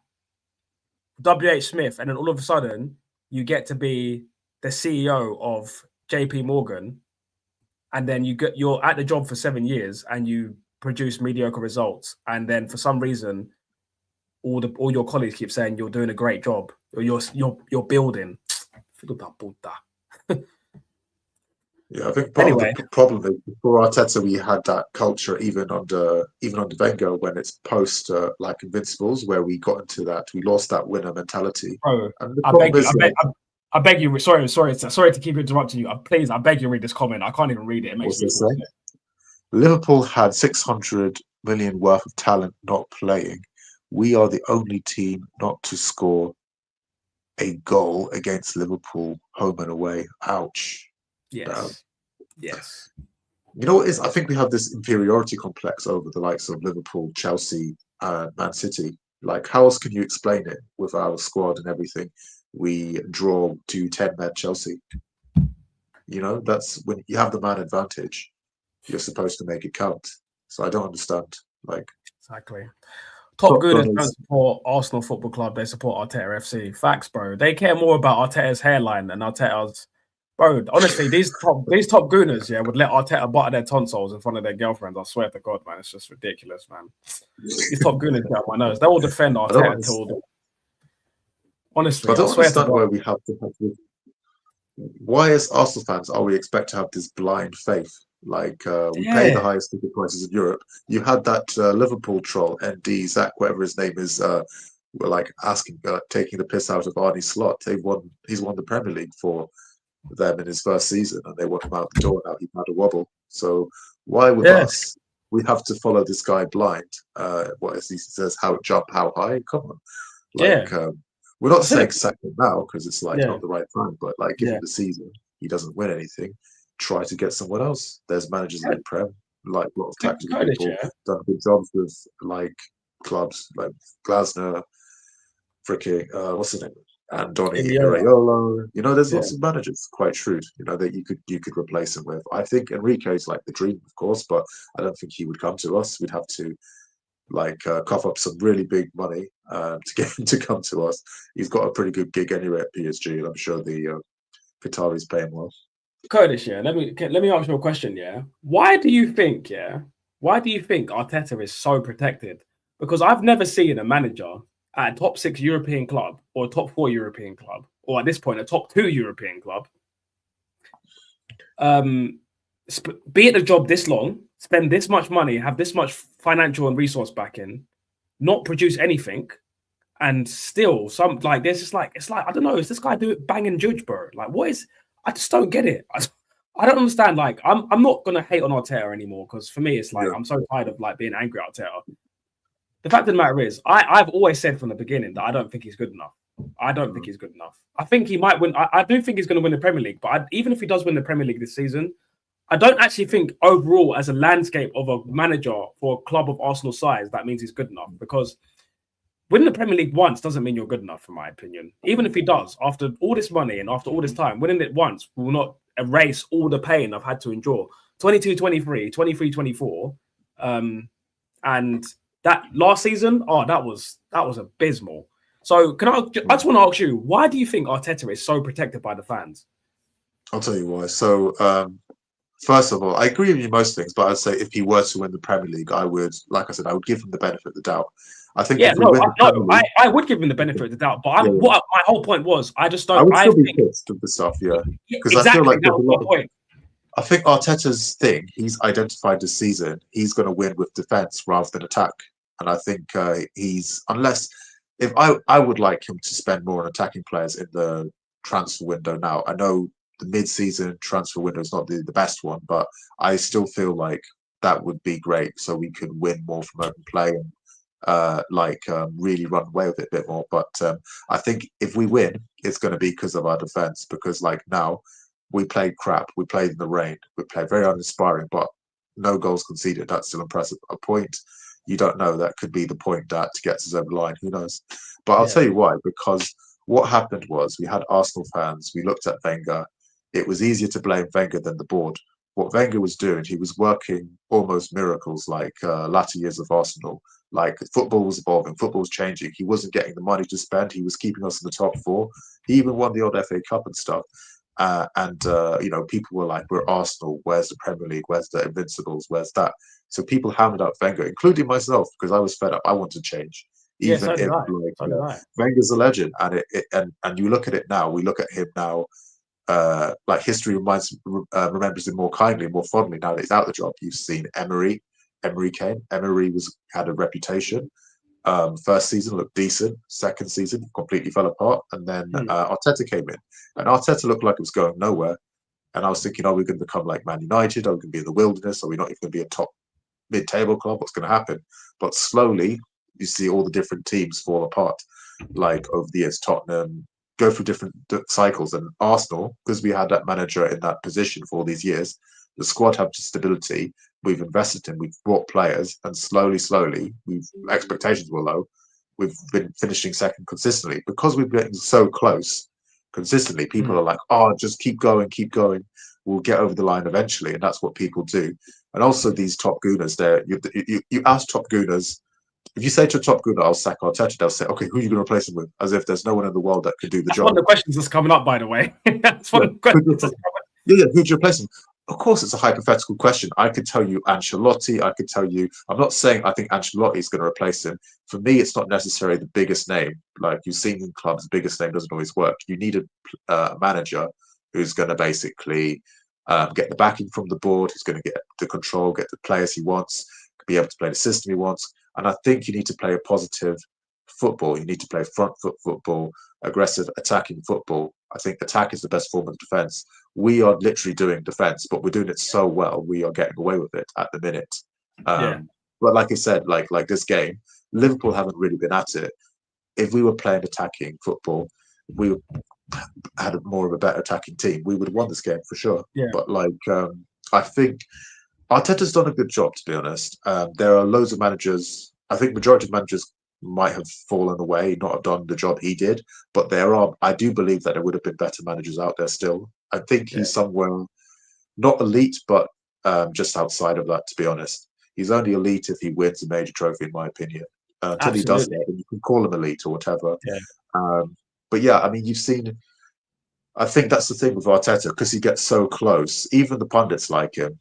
WH Smith, and then all of a sudden you get to be the CEO of JP Morgan, and then you're at the job for 7 years and you produce mediocre results, and then for some reason all your colleagues keep saying you're doing a great job, or you're building. Yeah, I think part of the problem is before Arteta we had that culture even under Wenger when it's post like Invincibles where we got into that, we lost that winner mentality. Bro, And the problem is I beg you. Sorry to keep interrupting you. Please, I beg you read this comment. I can't even read it. It makes me say? Liverpool had 600 million worth of talent not playing. We are the only team not to score a goal against Liverpool home and away. Ouch. Yes. Yes. You know what it is? I think we have this inferiority complex over the likes of Liverpool, Chelsea, and Man City. Like, how else can you explain it with our squad and everything? We draw to 10-man Chelsea. You know, that's when you have the man advantage. You're supposed to make it count. So I don't understand. Like, exactly. Top Gooners don't support Arsenal Football Club. They support Arteta FC. Facts, bro. They care more about Arteta's hairline than Arteta's. Bro, honestly, these top Gooners, yeah, would let Arteta butter their tonsils in front of their girlfriends. I swear to God, man, it's just ridiculous, man. These top Gooners get on my nerves. They all defend Arteta until. Honestly, I don't swear understand to God. why we have to have this. Why, as Arsenal fans, are we expect to have this blind faith? Like, we pay the highest ticket prices in Europe. You had that Liverpool troll, ND, Zach, whatever his name is, were like asking, taking the piss out of Arnie Slot. He's won the Premier League for them in his first season, and they want him out the door now. He's had a wobble. So why with us, we have to follow this guy blind? What as he says, how jump, how high? Come on, like we're not saying sack him now because it's like not the right time, but like give him the season. He doesn't win anything. Try to get someone else. There's managers in the Prem, like a lot of tactical Kurdish, people, done good jobs with like clubs like Glasner, freaking what's the name? Andoni Iraola. You know, there's lots of managers quite shrewd, you know, that you could replace him with. I think Enrique's like the dream, of course, but I don't think he would come to us. We'd have to like cough up some really big money to get him to come to us. He's got a pretty good gig anyway at PSG, and I'm sure the Qataris pay him well. Kurdish, yeah. Let me ask you a question, yeah. Why do you think Arteta is so protected? Because I've never seen a manager at a top 6 European club or a top 4 European club, or at this point a top 2 European club, be at the job this long, spend this much money, have this much financial and resource backing, not produce anything, and still there's just like it's like I don't know, is this guy do it banging judge, bro? Like what is I just don't get it. I don't understand. Like I'm not gonna hate on Arteta anymore because for me it's like Yeah. I'm so tired of like being angry at Arteta. The fact of the matter is, I've always said from the beginning that I don't think he's good enough. I don't think he's good enough. I think he might win. I do think he's going to win the Premier League, but even if he does win the Premier League this season, I don't actually think overall, as a landscape of a manager for a club of Arsenal size, that means he's good enough. Because winning the Premier League once doesn't mean you're good enough, in my opinion. Even if he does, after all this money and after all this time, winning it once will not erase all the pain I've had to endure. 22-23, 23-24, and that last season, that was abysmal. So I just want to ask you, why do you think Arteta is so protected by the fans? I'll tell you why. So, first of all, I agree with you most things, but I'd say if he were to win the Premier League, I would, like I said, I would give him the benefit of the doubt. I think I would give him the benefit of the doubt, but what my whole point was, I just don't. I would still be pissed with the stuff, because exactly, I feel like that was my point. I think Arteta's thing, he's identified this season, he's going to win with defense rather than attack. And I think if I would like him to spend more on attacking players in the transfer window now. I know the mid-season transfer window is not the best one, but I still feel like that would be great so we could win more from open play and really run away with it a bit more. But I think if we win, it's going to be because of our defense, because like now, we played crap. We played in the rain. We played very uninspiring, but no goals conceded. That's still impressive. A point, you don't know. That could be the point that gets us over the line. Who knows? But I'll tell you why. Because what happened was we had Arsenal fans. We looked at Wenger. It was easier to blame Wenger than the board. What Wenger was doing, he was working almost miracles like latter years of Arsenal. Like football was evolving, football was changing. He wasn't getting the money to spend. He was keeping us in the top four. He even won the odd FA Cup and stuff. People were like, we're Arsenal, where's the Premier League, where's the Invincibles, where's that? So people hammered up Wenger, including myself, because I was fed up. I want to change. Even if Wenger's a legend, and you look at it now, we look at him now, like history remembers him more kindly, more fondly now that he's out the job. You've seen Emery came. Emery had a reputation. First season looked decent. Second season completely fell apart, and then Arteta came in, and Arteta looked like it was going nowhere. And I was thinking, are we going to become like Man United? Are we going to be in the wilderness? Are we not even going to be a top mid-table club? What's going to happen? But slowly, you see all the different teams fall apart. Like over the years, Tottenham go through different cycles, and Arsenal, because we had that manager in that position for all these years, the squad have stability. We've invested in, we've brought players, and slowly, expectations were low. We've been finishing second consistently because we've been so close consistently. People are like, "Oh, just keep going. We'll get over the line eventually," and that's what people do. And also these top gooners, you ask top gooners. If you say to a top gooner, "I'll sack Arteta," they'll say, "Okay, who are you going to replace him with?" As if there's no one in the world that could do the job. One of the questions that's coming up, by the way. That's one of the questions. Who'd you replace him? Of course, it's a hypothetical question. I could tell you Ancelotti. I could tell you. I'm not saying I think Ancelotti is going to replace him. For me, it's not necessarily the biggest name. Like you've seen in clubs, the biggest name doesn't always work. You need a manager who's going to basically get the backing from the board, who's going to get the control, get the players he wants, be able to play the system he wants. And I think you need to play a positive football. You need to play front foot football, aggressive attacking football. I think attack is the best form of defense. We are literally doing defense, but we're doing it so well. We are getting away with it at the minute. But like I said, like this game, Liverpool haven't really been at it. If we were playing attacking football, we had more of a better attacking team. We would have won this game for sure. But I think Arteta's done a good job, to be honest. There are loads of managers. I think majority of managers might have fallen away, not have done the job he did. But I do believe that there would have been better managers out there still. I think he's somewhere, not elite, but just outside of that, to be honest. He's only elite if he wins a major trophy, in my opinion. Until he does that, then you can call him elite or whatever. But yeah, I mean, you've seen, I think that's the thing with Arteta because he gets so close. Even the pundits like him.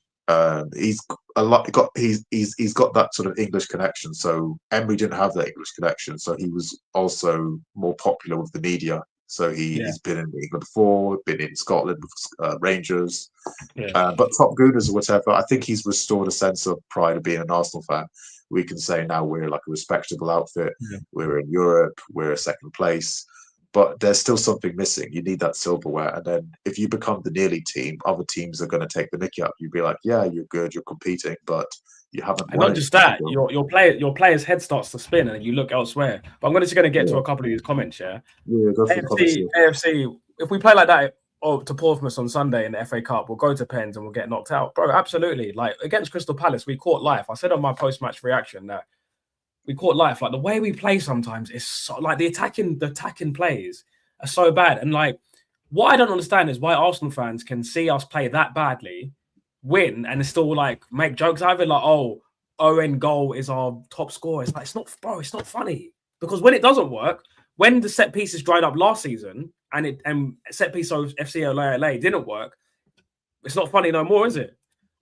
He's a lot. He's got that sort of English connection. So Emery didn't have that English connection. So he was also more popular with the media. So he's been in England before, been in Scotland with Rangers, but top Gooners or whatever. I think he's restored a sense of pride of being an Arsenal fan. We can say now we're like a respectable outfit. Yeah. We're in Europe. We're second place. But there's still something missing. You need that silverware. And then if you become the nearly team, other teams are going to take the mickey up. You'd be like, yeah, you're good, you're competing, but you haven't And won not just that, your player's head starts to spin and you look elsewhere. But I'm just going to get to a couple of these comments, Yeah, go for the comments. AFC, if we play like that to Portsmouth on Sunday in the FA Cup, we'll go to pens and we'll get knocked out. Bro, absolutely. Like, against Crystal Palace, we caught life. I said on my post-match reaction that we caught life. Like, the way we play sometimes is so, like, the attacking plays are so bad. And like, what I don't understand is why Arsenal fans can see us play that badly, win, and still like make jokes out of it, like, oh, Owen goal is our top scorer. It's like, it's not, bro, it's not funny. Because when it doesn't work, when the set pieces dried up last season and set piece of FC LA didn't work, it's not funny no more, is it?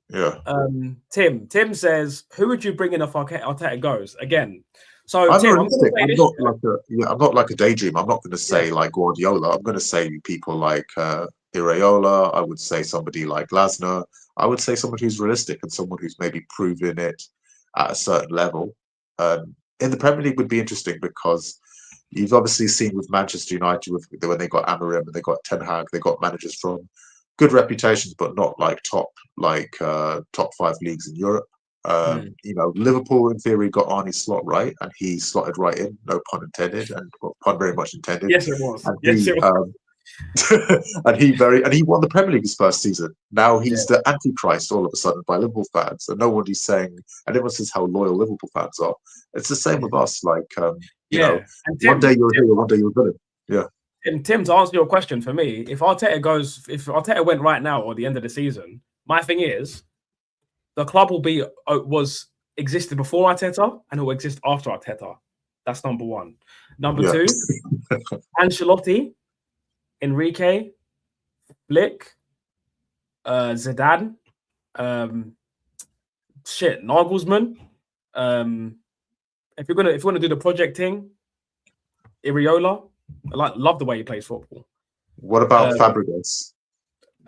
Yeah. Tim says, who would you bring in if Arteta goes again? So I'm Tim, realistic. I'm not like a daydream. I'm not going to say like Guardiola. I'm going to say people like Iraola. I would say somebody like Glasner. I would say someone who's realistic and someone who's maybe proven it at a certain level. In the Premier League would be interesting because you've obviously seen with Manchester United when they got Amorim and they got Ten Hag, they got managers from good reputations, but not like top 5 leagues in Europe. You know, Liverpool in theory got Arne Slot right, and he slotted right in. No pun intended, and pun very much intended. Yes, it was. And he won the Premier League his first season. Now he's the Antichrist all of a sudden by Liverpool fans, and nobody's saying. And everyone says how loyal Liverpool fans are. It's the same with us. Like, you know, Tim, one day you're a hero, one day you're a villain. Yeah. And Tim, to answer your question, for me, if Arteta went right now or the end of the season, my thing is, the club existed before Arteta and it will exist after Arteta. That's number one. Number two, Ancelotti, Enrique, Flick, Zidane, Nagelsmann. If you're gonna do the project thing, Iraola. I love the way he plays football. What about Fabregas?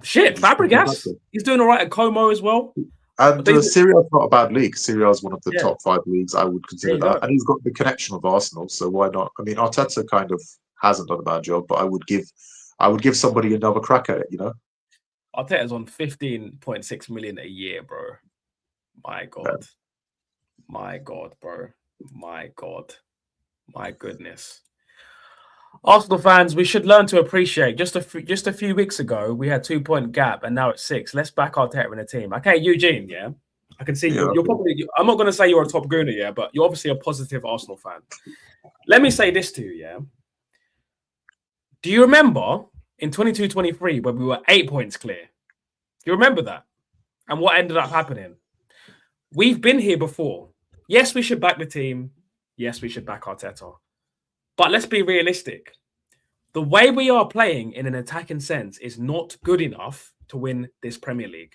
Fabregas. He's doing all right at Como as well. And Serie A is not a bad league. Serie A is one of the top 5 leagues. I would consider that. And he's got the connection of Arsenal, so why not? I mean, Arteta kind of hasn't done a bad job, but I would give somebody another crack at it, you know? Arteta's on 15.6 million a year, bro. My God. Yeah. My God, bro. My God. My goodness. Arsenal fans, we should learn to appreciate. Just a few weeks ago, we had 2-point gap, and now it's 6. Let's back Arteta in the team. Okay, Eugene, yeah? I can see you're probably... I'm not going to say you're a top gooner, yeah, but you're obviously a positive Arsenal fan. Let me say this to you, yeah? Do you remember in 22-23 when we were 8 points clear? Do you remember that? And what ended up happening? We've been here before. Yes, we should back the team. Yes, we should back Arteta. But let's be realistic. The way we are playing in an attacking sense is not good enough to win this Premier League.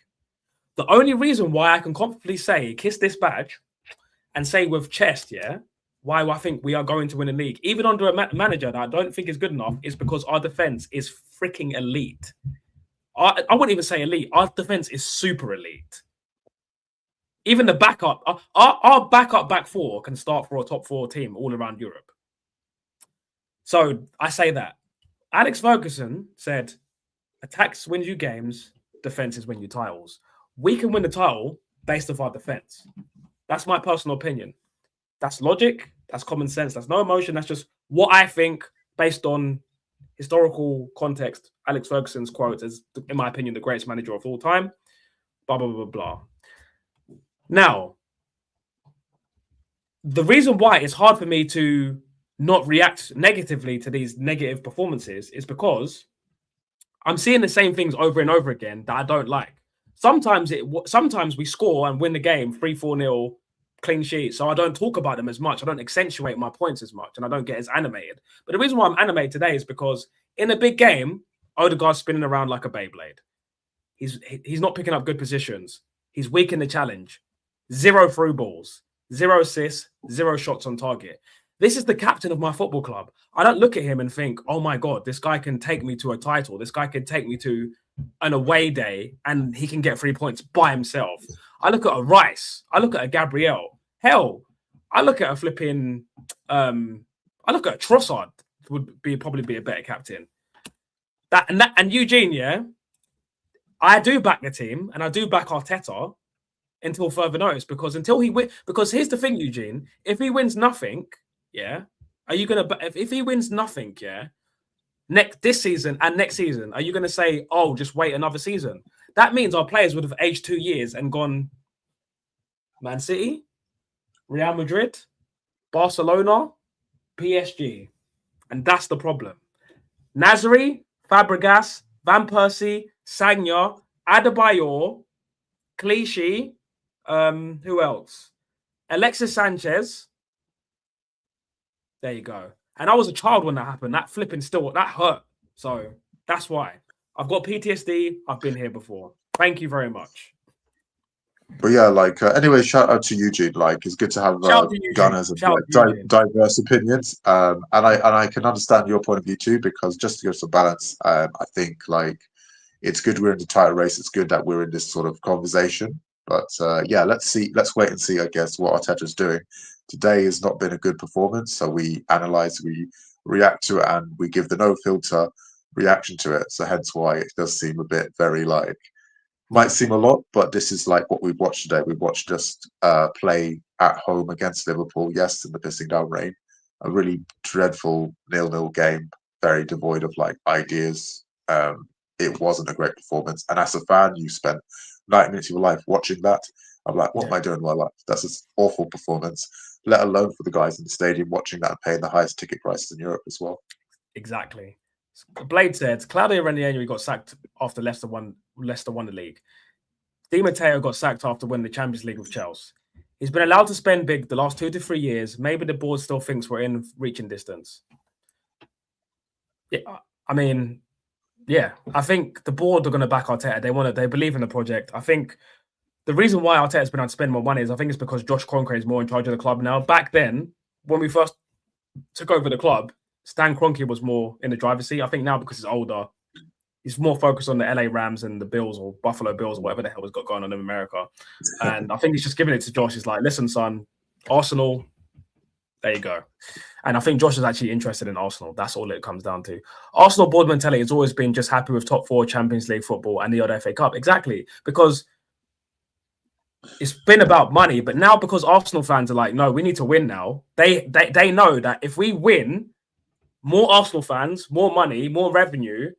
The only reason why I can confidently say, kiss this badge, and say with chest, yeah, why I think we are going to win a league, even under a manager that I don't think is good enough, is because our defense is freaking elite. I wouldn't even say elite. Our defense is super elite. Even the backup, our backup back four can start for a top 4 team all around Europe. So I say that. Alex Ferguson said, attacks wins you games, defenses win you titles. We can win the title based off our defense. That's my personal opinion. That's logic. That's common sense. That's no emotion. That's just what I think based on historical context. Alex Ferguson's quote is, in my opinion, the greatest manager of all time. Blah, blah, blah, blah. Now, the reason why it's hard for me to not react negatively to these negative performances is because I'm seeing the same things over and over again that I don't like. Sometimes we score and win the game 3-4-0 clean sheet, so I don't talk about them as much. I don't accentuate my points as much, and I don't get as animated. But the reason why I'm animated today is because in a big game, Odegaard's spinning around like a Beyblade. He's not picking up good positions. He's weak in the challenge. 0 through balls, 0 assists, 0 shots on target. This is the captain of my football club. I don't look at him and think, oh my God, this guy can take me to a title. This guy can take me to an away day and he can get 3 points by himself. I look at a Rice. I look at a Gabriel. Hell, I look at a flipping... I look at a Trossard would probably be a better captain. And Eugene, yeah, I do back the team and I do back Arteta until further notice because here's the thing, Eugene, if he wins nothing, yeah, are you gonna if he wins nothing, yeah, this season and next season, are you gonna say, oh, just wait another season? That means our players would have aged 2 years and gone Man City, Real Madrid, Barcelona, PSG, and that's the problem. Nasri, Fabregas, Van Persie, Sagna, Adebayor, Clichy, who else? Alexis Sanchez. There you go. And I was a child when that happened. That hurt. So that's why. I've got PTSD. I've been here before. Thank you very much. But yeah, like anyway, shout out to Eugene. Like, it's good to have Gunners and diverse opinions. And I can understand your point of view too, because just to give some balance, I think like it's good we're in the title race. It's good that we're in this sort of conversation. But yeah, let's wait and see, I guess, what Arteta's doing. Today has not been a good performance, so we analyze, we react to it, and we give the no filter reaction to it. So hence why it does seem a bit very like, might seem a lot, but this is like what we've watched today. We've watched just play at home against Liverpool, yes, in the pissing down rain. A really dreadful 0-0 game, very devoid of like ideas. It wasn't a great performance. And as a fan, you spent 90 minutes of your life watching that. I'm like, what am I doing with my life? That's an awful performance, let alone for the guys in the stadium watching that and paying the highest ticket prices in Europe as well. Exactly. Blade said, Claudio Ranieri got sacked after Leicester won the league. Di Matteo got sacked after winning the Champions League with Chelsea. He's been allowed to spend big the last 2 to 3 years. Maybe the board still thinks we're in reaching distance. Yeah, I mean, yeah, I think the board are going to back Arteta. They believe in the project. I think the reason why Arteta's been able to spend more money is I think it's because Josh Kroenke is more in charge of the club now. Back then, when we first took over the club, Stan Kroenke was more in the driver's seat. I think now because he's older, he's more focused on the LA Rams and the Bills or Buffalo Bills or whatever the hell he's got going on in America. And I think he's just giving it to Josh. He's like, listen, son, Arsenal, there you go. And I think Josh is actually interested in Arsenal. That's all it comes down to. Arsenal board mentality has always been just happy with top 4 Champions League football and the odd FA Cup. Exactly. Because it's been about money, but now because Arsenal fans are like, no, we need to win now. They know that if we win, more Arsenal fans, more money, more revenue,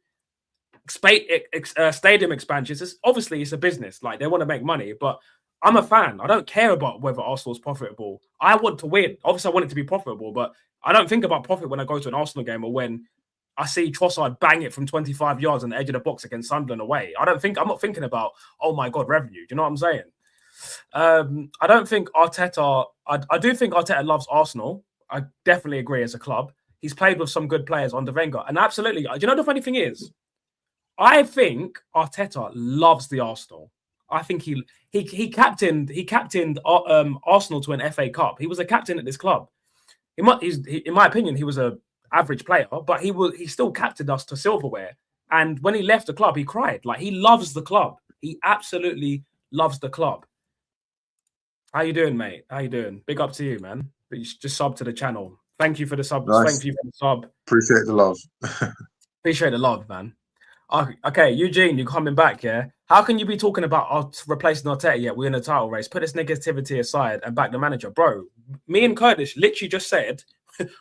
stadium expansions. Obviously, it's a business. Like, they want to make money, but I'm a fan. I don't care about whether Arsenal's profitable. I want to win. Obviously, I want it to be profitable, but I don't think about profit when I go to an Arsenal game or when I see Trossard bang it from 25 yards on the edge of the box against Sunderland away. I'm not thinking about, oh my God, revenue. Do you know what I'm saying? I don't think Arteta... I do think Arteta loves Arsenal. I definitely agree as a club. He's played with some good players under Wenger. And absolutely, do you know the funny thing is? I think Arteta loves the Arsenal. I think he captained Arsenal to an FA Cup. He was a captain at this club. In my opinion, he was an average player, but he still captained us to silverware. And when he left the club, he cried. Like, he loves the club. He absolutely loves the club. How you doing, mate? How you doing? Big up to you, man. But you just sub to the channel. Thank you for the sub. Nice. Thank you for the sub. Appreciate the love. Appreciate the love, man. Okay, Eugene, you're coming back, yeah? How can you be talking about replacing Arteta yet? We're in a title race. Put this negativity aside and back the manager. Bro, me and Kurdish literally just said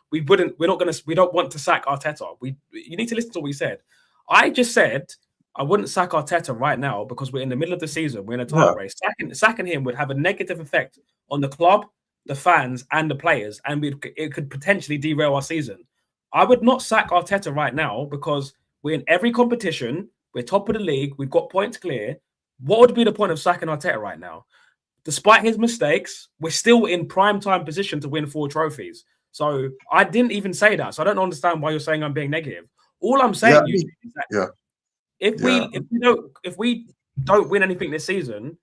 we don't want to sack Arteta. You need to listen to what we said. I just said I wouldn't sack Arteta right now because we're in the middle of the season. We're in a title race. Sacking him would have a negative effect on the club, the fans, and the players, and it could potentially derail our season. I would not sack Arteta right now because we're in every competition. We're top of the league. We've got points clear. What would be the point of sacking Arteta right now? Despite his mistakes, we're still in prime time position to win 4 trophies. So I didn't even say that. So I don't understand why you're saying I'm being negative. All I'm saying is that If Yeah. we don't win anything this season,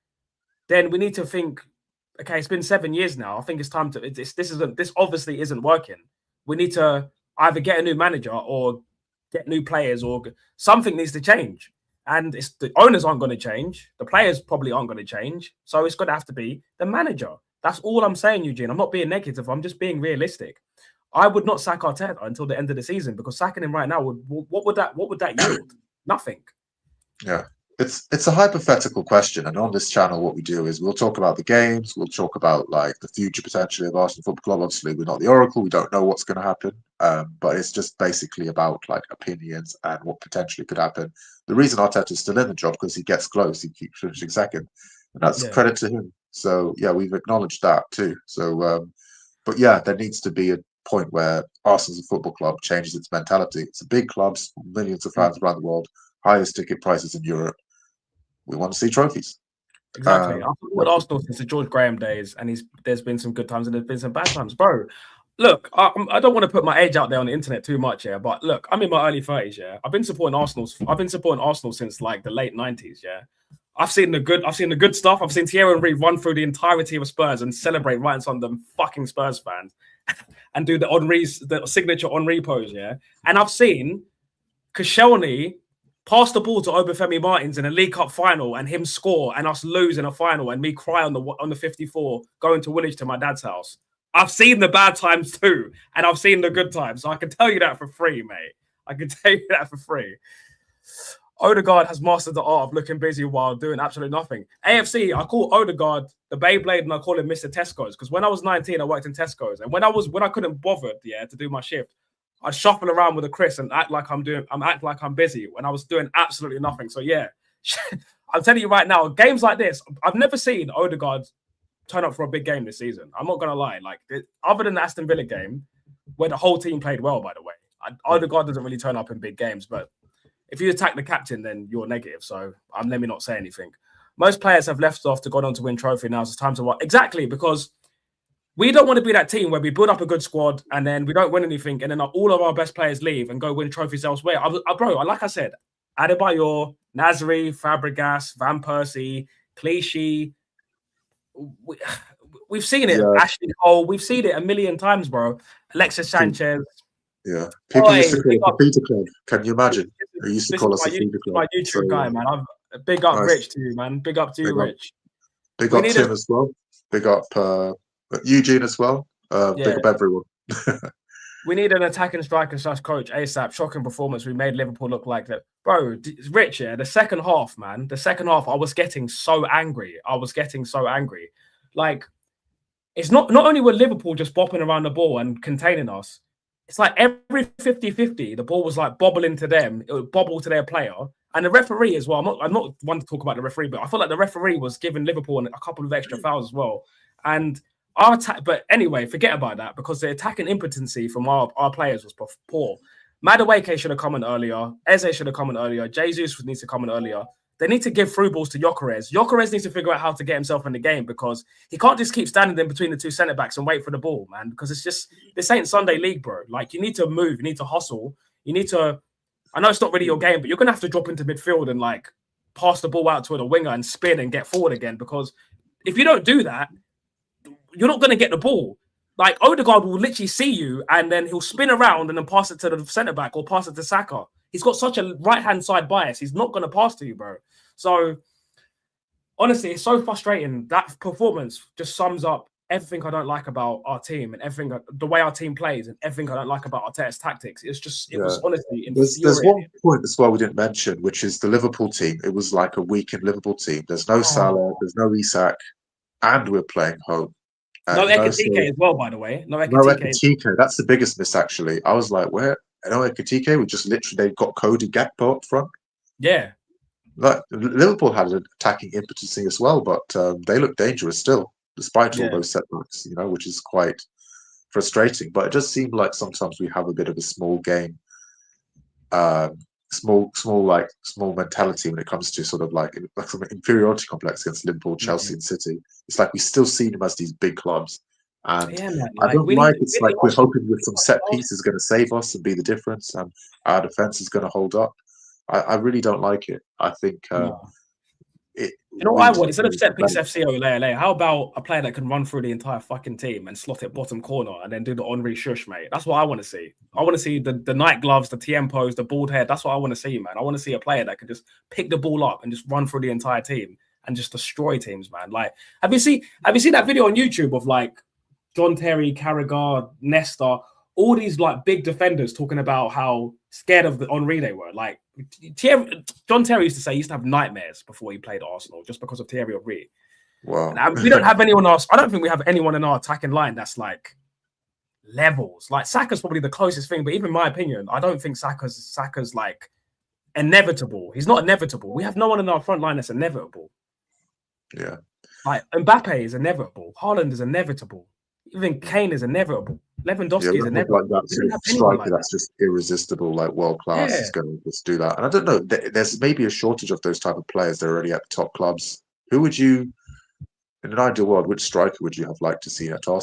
then we need to think, okay, it's been 7 years now. I think it's time to. This obviously isn't working. We need to either get a new manager or get new players, or something needs to change. And it's the owners aren't going to change. The players probably aren't going to change. So it's going to have to be the manager. That's all I'm saying, Eugene. I'm not being negative. I'm just being realistic. I would not sack Arteta until the end of the season, because sacking him right now what would that yield? Nothing. Yeah. It's a hypothetical question, and on this channel, what we do is we'll talk about the games, we'll talk about like the future potentially of Arsenal Football Club. Obviously, we're not the oracle, we don't know what's going to happen, but it's just basically about like opinions and what potentially could happen. The reason Arteta's still in the job because he gets close, he keeps finishing second, and that's credit to him. So yeah, we've acknowledged that too. So, but yeah, there needs to be a point where Arsenal as a football club changes its mentality. It's a big club, millions of fans around the world, highest ticket prices in Europe. We want to see trophies. Exactly. I've followed Arsenal since the George Graham days, and there's been some good times and there's been some bad times, bro. Look, I don't want to put my age out there on the internet too much, yeah. But look, I'm in my early 30s, yeah. I've been supporting Arsenal since like the late 90s, yeah. I've seen the good stuff. I've seen Thierry Henry run through the entirety of Spurs and celebrate right in front of them fucking Spurs fans, and do the signature Henry pose, yeah. And I've seen Koscielny pass the ball to Obafemi Martins in a League Cup final and him score and us lose in a final and me cry on the 54 going to Woolwich to my dad's house. I've seen the bad times too, and I've seen the good times. So I can tell you that for free, mate. I can tell you that for free. Odegaard has mastered the art of looking busy while doing absolutely nothing. AFC, I call Odegaard the Beyblade and I call him Mr. Tesco's, because when I was 19, I worked in Tesco's, and when I couldn't bother, to do my shift, I'd shuffle around with a Chris and act like I'm busy when I was doing absolutely nothing. So yeah, I'm telling you right now, games like this, I've never seen Odegaard turn up for a big game this season. I'm not gonna lie. Like, other than the Aston Villa game, where the whole team played well, by the way, Odegaard doesn't really turn up in big games. But if you attack the captain, then you're negative. So let me not say anything. Most players have left off to go on to win trophy. Now it's time to what? Exactly, because we don't want to be that team where we build up a good squad and then we don't win anything, and then all of our best players leave and go win trophies elsewhere. Bro, like I said, Adebayor, Nasri, Fabregas, Van Persie, Clichy. We've seen it. Yeah. Ashley Cole. We've seen it a million times, bro. Alexis Sanchez. Yeah. People used to call it the feeder club. Can you imagine? They used to call us the feeder club. My YouTube guy, man. Big up Rich to you, man. Big up to you, Rich. Big up Tim as well. Big up Eugene as well. Big up everyone. We need an attacking striker / coach ASAP. Shocking performance. We made Liverpool look like that. Bro, Rich, yeah, the second half, man. The second half, I was getting so angry. Like, it's not only were Liverpool just bopping around the ball and containing us, it's like every 50-50, the ball was like bobbling to them. It would bobble to their player. And the referee as well. I'm not one to talk about the referee, but I feel like the referee was giving Liverpool a couple of extra fouls as well. And our attack, but anyway, forget about that, because the attacking impotency from our players was poor. Madueke should have come in earlier. Eze should have come in earlier. Jesus needs to come in earlier. They need to give through balls to Gyökeres. Gyökeres needs to figure out how to get himself in the game, because he can't just keep standing in between the two centre backs and wait for the ball, man. Because it's just, this ain't Sunday League, bro. Like, you need to move, you need to hustle, you need to. I know it's not really your game, but you're gonna have to drop into midfield and like pass the ball out to the winger and spin and get forward again. Because if you don't do that, you're not gonna get the ball. Like, Odegaard will literally see you and then he'll spin around and then pass it to the centre back or pass it to Saka. He's got such a right-hand side bias. He's not going to pass to you, bro. So, honestly, it's so frustrating. That performance just sums up everything I don't like about our team and everything, the way our team plays and everything I don't like about Arteta's tactics. It was honestly infuriating. There's one point as well we didn't mention, which is the Liverpool team. It was like a weakened Liverpool team. There's no Salah, there's no Isak, and we're playing home. No Ekitike as well, by the way. No Ekitike. That's the biggest miss, actually. I was like, where? No Ekitike. We just literally, they've got Cody Gakpo up front. Yeah. Like, Liverpool had an attacking impotency as well, but they look dangerous still, despite all those setbacks, which is quite frustrating. But it does seem like sometimes we have a bit of a small game, small mentality when it comes to sort of like some inferiority complex against Liverpool, Chelsea, and City. It's like we still see them as these big clubs, and I don't like. It's like we're hoping with some set pieces going to save us and be the difference, and our defense is going to hold up. I really don't like it. I think No. it. You know what I want? Instead of set piece FCO layer, how about a player that can run through the entire fucking team and slot it bottom corner and then do the Henri shush, mate? That's what I want to see. I want to see the night gloves, the tiempos, the bald head. That's what I want to see, man. I want to see a player that can just pick the ball up and just run through the entire team and just destroy teams, man. Like, have you seen that video on YouTube of like John Terry, Carragher, Nesta, all these like big defenders talking about how scared of the Henri they were? Like, John Terry used to say he used to have nightmares before he played Arsenal just because of Thierry Henry. Wow. And we don't have anyone else. I don't think we have anyone in our attacking line that's like levels. Like Saka's probably the closest thing, but even in my opinion, I don't think Saka's like inevitable. He's not inevitable. We have no one in our front line that's inevitable. Yeah. Like Mbappe is inevitable. Haaland is inevitable. Even Kane is inevitable. Lewandowski is inevitable. Like that sort of striker that's just irresistible, like world class is going to just do that. And I don't know, there's maybe a shortage of those type of players. They're already at the top clubs. Who would you, in an ideal world, which striker would you have liked to see at Arsenal?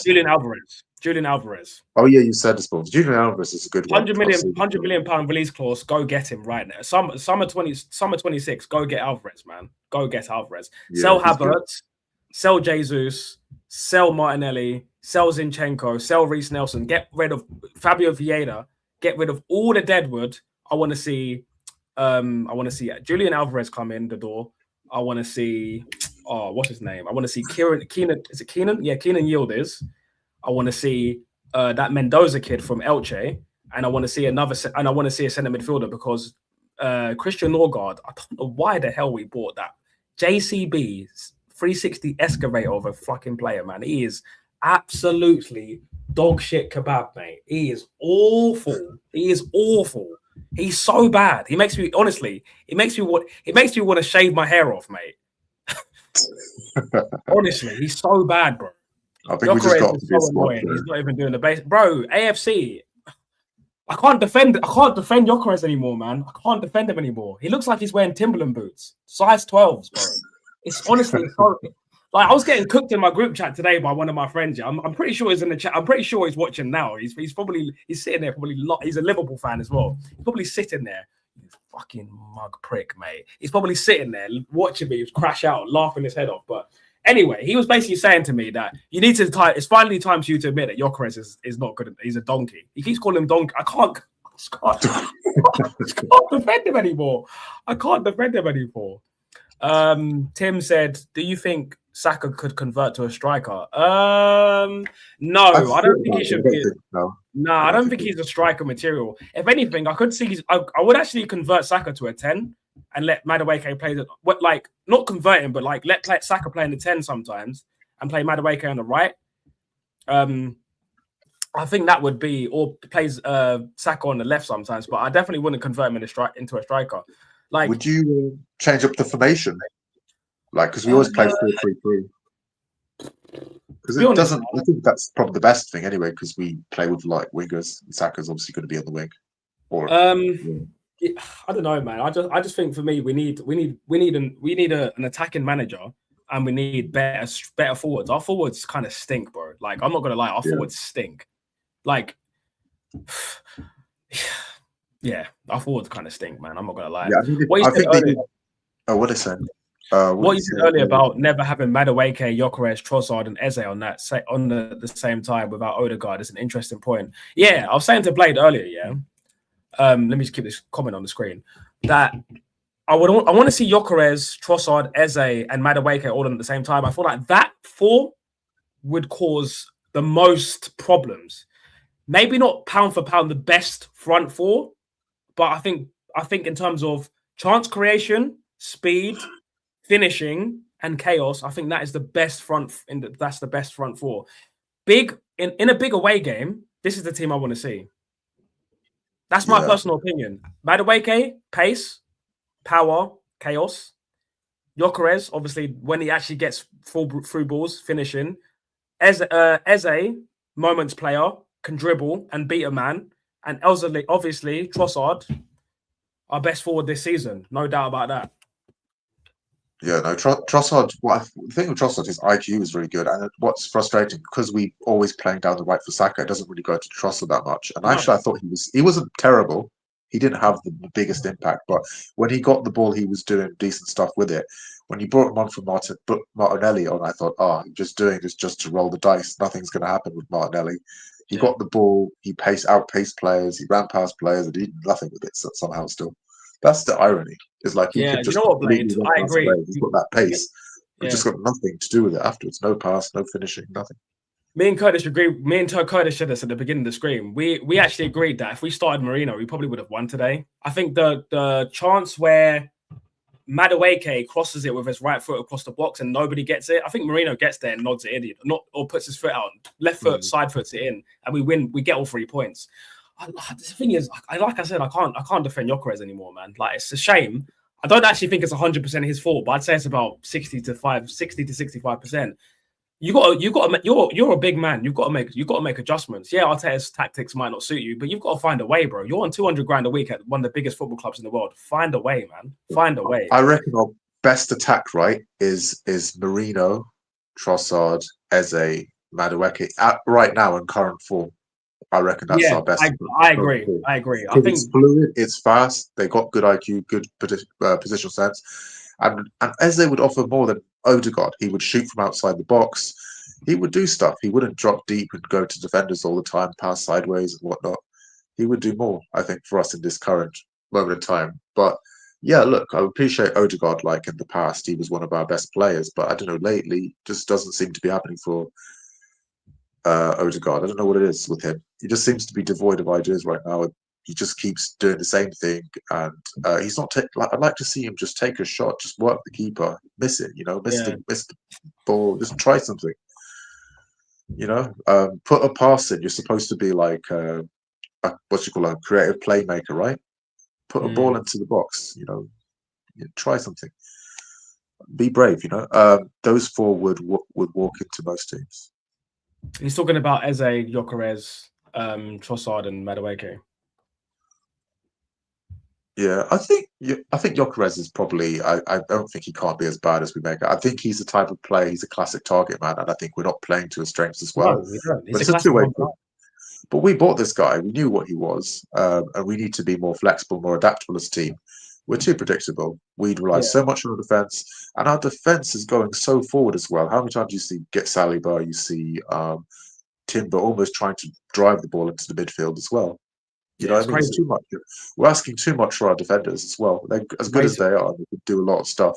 Julian Alvarez. Oh yeah, you said this, but Julian Alvarez is a good one. 100 million pound release clause. Go get him right now. Summer 26. Go get Alvarez, man. Go get Alvarez. Yeah, sell Havertz. Sell Jesus. Sell Martinelli. Sell Zinchenko. Sell Reece Nelson. Get rid of Fabio Vieira. Get rid of all the deadwood. I want to see. Julian Alvarez come in the door. I want to see. Oh, what's his name? I want to see Keenan. Is it Keenan? Yeah, Keenan Yildiz. I want to see that Mendoza kid from Elche, and I want to see a centre midfielder because Christian Norgard. I don't know why the hell we bought that JCB 360 excavator of a fucking player, man. He is absolutely dog shit kebab, mate. He is awful. He's so bad. He makes me want to shave my hair off, mate. Honestly, he's so bad, bro. I think we just got to be so he's not even doing the base, bro. AFC. I can't defend Gyökeres anymore, man. I can't defend him anymore. He looks like he's wearing Timberland boots, size 12s, bro. It's honestly so. Like I was getting cooked in my group chat today by one of my friends. Yeah, I'm pretty sure he's in the chat. I'm pretty sure he's watching now. He's sitting there probably. He's a Liverpool fan as well. He's probably sitting there. You fucking mug prick, mate. He's probably sitting there watching me crash out, laughing his head off. But anyway, he was basically saying to me that you need to. It's finally time for you to admit that Gyökeres is not good. He's a donkey. He keeps calling him donkey. I just can't defend him anymore. Tim said, "Do you think Saka could convert to a striker?" No, I don't think he should. I don't think he's a striker material. If anything, I could see. I would actually convert Saka to a 10 and let Madueke play not convert him, but like let Saka play in the 10 sometimes and play Madueke on the right. I think that would be, or plays Saka on the left sometimes, but I definitely wouldn't convert him into a striker. Like, would you change up the formation? Like, because we always play 4-3-3. Because it doesn't. I think that's probably the best thing anyway. Because we play with like wingers. Saka's obviously going to be on the wing. Or I don't know, man. I just think for me, we need an attacking manager, and we need better forwards. Our forwards kind of stink, bro. Like, I'm not gonna lie, our forwards stink. Like, yeah, our forwards kind of stink, man. I'm not gonna lie. Yeah, what I said. What you said earlier about never having Madueke, Gyökeres, Trossard, and Eze on the same time without Odegaard is an interesting point. Yeah, I was saying to Blade earlier. Yeah, let me just keep this comment on the screen. That I want to see Gyökeres, Trossard, Eze, and Madueke all at the same time. I feel like that four would cause the most problems. Maybe not pound for pound the best front four, but I think in terms of chance creation, speed, finishing, and chaos, I think that is the best that's the best front four. Big in a big away game, this is the team I want to see. That's my personal opinion. Madueke, pace, power, chaos. Gyökeres, obviously, when he actually gets through balls, finishing. Eze, moments player, can dribble and beat a man. And Elzeli, obviously, Trossard, our best forward this season. No doubt about that. Yeah, no, Trossard, the thing with Trossard is IQ is really good. And what's frustrating, because we always playing down the right for Saka, it doesn't really go to Trossard that much. And actually, I thought he wasn't terrible. He didn't have the biggest impact, but when he got the ball, he was doing decent stuff with it. When you brought him on for Martinelli on, I thought, just doing this just to roll the dice. Nothing's going to happen with Martinelli. He got the ball, he outpaced players, he ran past players, and he did nothing with it somehow still. That's the irony. It's like he could You just know what, completely Blade? run I past agree. players. He's got that pace, but Yeah. just got nothing to do with it afterwards. No pass, no finishing, nothing. Me and Kurdish agree. Me and Kurdish said this at the beginning of the screen. We actually agreed that if we started Marino, we probably would have won today. I think the chance where Madueke crosses it with his right foot across the box and nobody gets it, I think Marino gets there and nods it in, or puts his foot out, left foot, side foots it in, and we win. We get all 3 points. The thing is, like I said, I can't defend Gyökeres anymore, man. Like, it's a shame. I don't actually think it's 100% his fault, but I'd say it's about 60 to 65%. You're a big man. You've got to make adjustments. Yeah, Arteta's tactics might not suit you, but you've got to find a way, bro. You're on 200 grand a week at one of the biggest football clubs in the world. Find a way, man. Find a way. I reckon our best attack, right, is Marino, Trossard, Eze, Madueke. Right now in current form, I reckon that's our best. I agree. I think it's fluid, it's fast. They got good IQ, good positional sense, and Eze would offer more than Odegaard. He would shoot from outside the box. He would do stuff. He wouldn't drop deep and go to defenders all the time, pass sideways and whatnot. He would do more, I think, for us in this current moment in time. But yeah, look, I appreciate Odegaard. Like in the past, he was one of our best players. But I don't know, lately, just doesn't seem to be happening for Odegaard. I don't know what it is with him. He just seems to be devoid of ideas right now. He just keeps doing the same thing, and he's not. I'd like to see him just take a shot, just work the keeper, miss it. Miss the ball, just try something. Put a pass in. You're supposed to be like a creative playmaker, right? Put a ball into the box. Try something. Be brave. Those four would walk into most teams. He's talking about Eze, Gyökeres, Trossard, and Madueke. Yeah, I think Gyökeres is probably. I don't think he can't be as bad as we make it. I think he's the type of player. He's a classic target man, and I think we're not playing to his strengths as well. No, we don't. But it's a two-way. But we bought this guy. We knew what he was, and we need to be more flexible, more adaptable as a team. We're too predictable. We rely so much on our defense, and our defense is going so forward as well. How many times do you see Saliba? You see Timber almost trying to drive the ball into the midfield as well. It's too much. We're asking too much for our defenders as well. They're as good as they are. They can do a lot of stuff.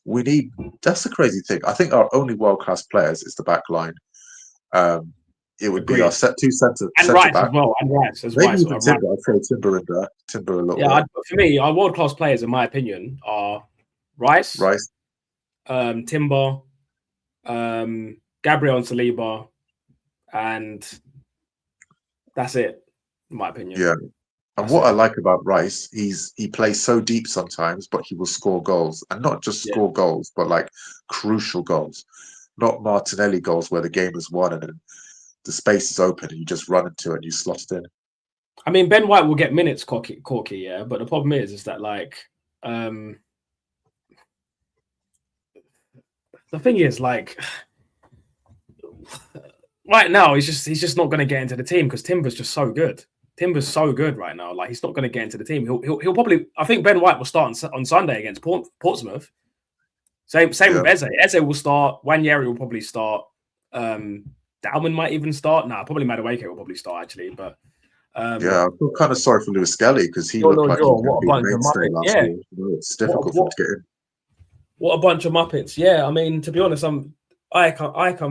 That's the crazy thing. I think our only world-class players is the back line. It would be our two centre back as well, and Rice as maybe even Timber. I'd throw Timber in there. Timber a little bit. For me, our world-class players, in my opinion, are Rice, Timber, Gabriel and Saliba, and that's it. In my opinion. Yeah. And what I like about Rice, he plays so deep sometimes, but he will score goals. And not just score goals, but like crucial goals. Not Martinelli goals where the game is won and then the space is open and you just run into it and you slot it in. I mean, Ben White will get minutes, Corky, yeah. But the problem is that like the thing is like right now he's just not going to get into the team because Timber's just so good. Timber's so good right now. Like, he's not going to get into the team. He'll probably. I think Ben White will start on Sunday against Portsmouth. Same with Eze. Eze will start. Wanyeri will probably start. Dalman might even start. Nah, probably Madueke will probably start actually. But I feel kind of sorry for Lewis Skelly because he looked like he was going to be the mainstay last year. It's difficult for him to get in. What a bunch of muppets! Yeah, I mean, to be honest, I'm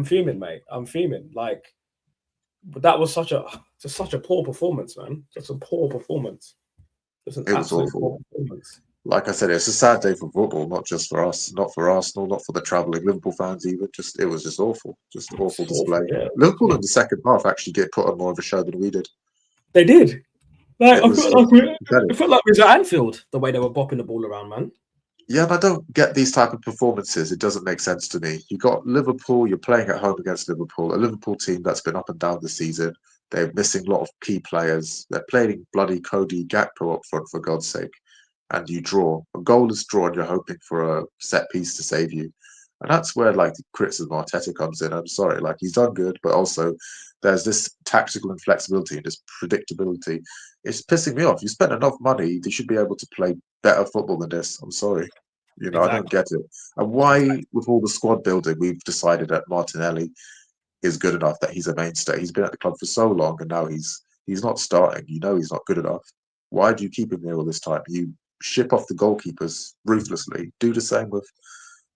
fuming, mate. I'm fuming. Like, that was such a poor performance, man. Just a poor performance. It was awful. Like I said, it's a sad day for football, not just for us, not for Arsenal, not for the travelling Liverpool fans either. It was just awful. Just awful display. Yeah. Liverpool in the second half actually put on more of a show than we did. They did. Like, I felt like we was at Anfield, the way they were bopping the ball around, man. Yeah, and I don't get these type of performances. It doesn't make sense to me. You got Liverpool, you're playing at home against Liverpool, a Liverpool team that's been up and down this season. They're missing a lot of key players. They're playing bloody Cody Gakpo up front, for God's sake. And you draw. A goal is drawn, you're hoping for a set piece to save you. And that's where, like, the criticism of Arteta comes in. I'm sorry, like, he's done good, but also there's this tactical inflexibility and this predictability. It's pissing me off. You spend enough money, they should be able to play better football than this. I'm sorry. I don't Exactly. get it. And why, with all the squad building, we've decided that Martinelli is good enough, that he's a mainstay. He's been at the club for so long, and now he's not starting. He's not good enough. Why do you keep him here all this time? You ship off the goalkeepers ruthlessly. Do the same with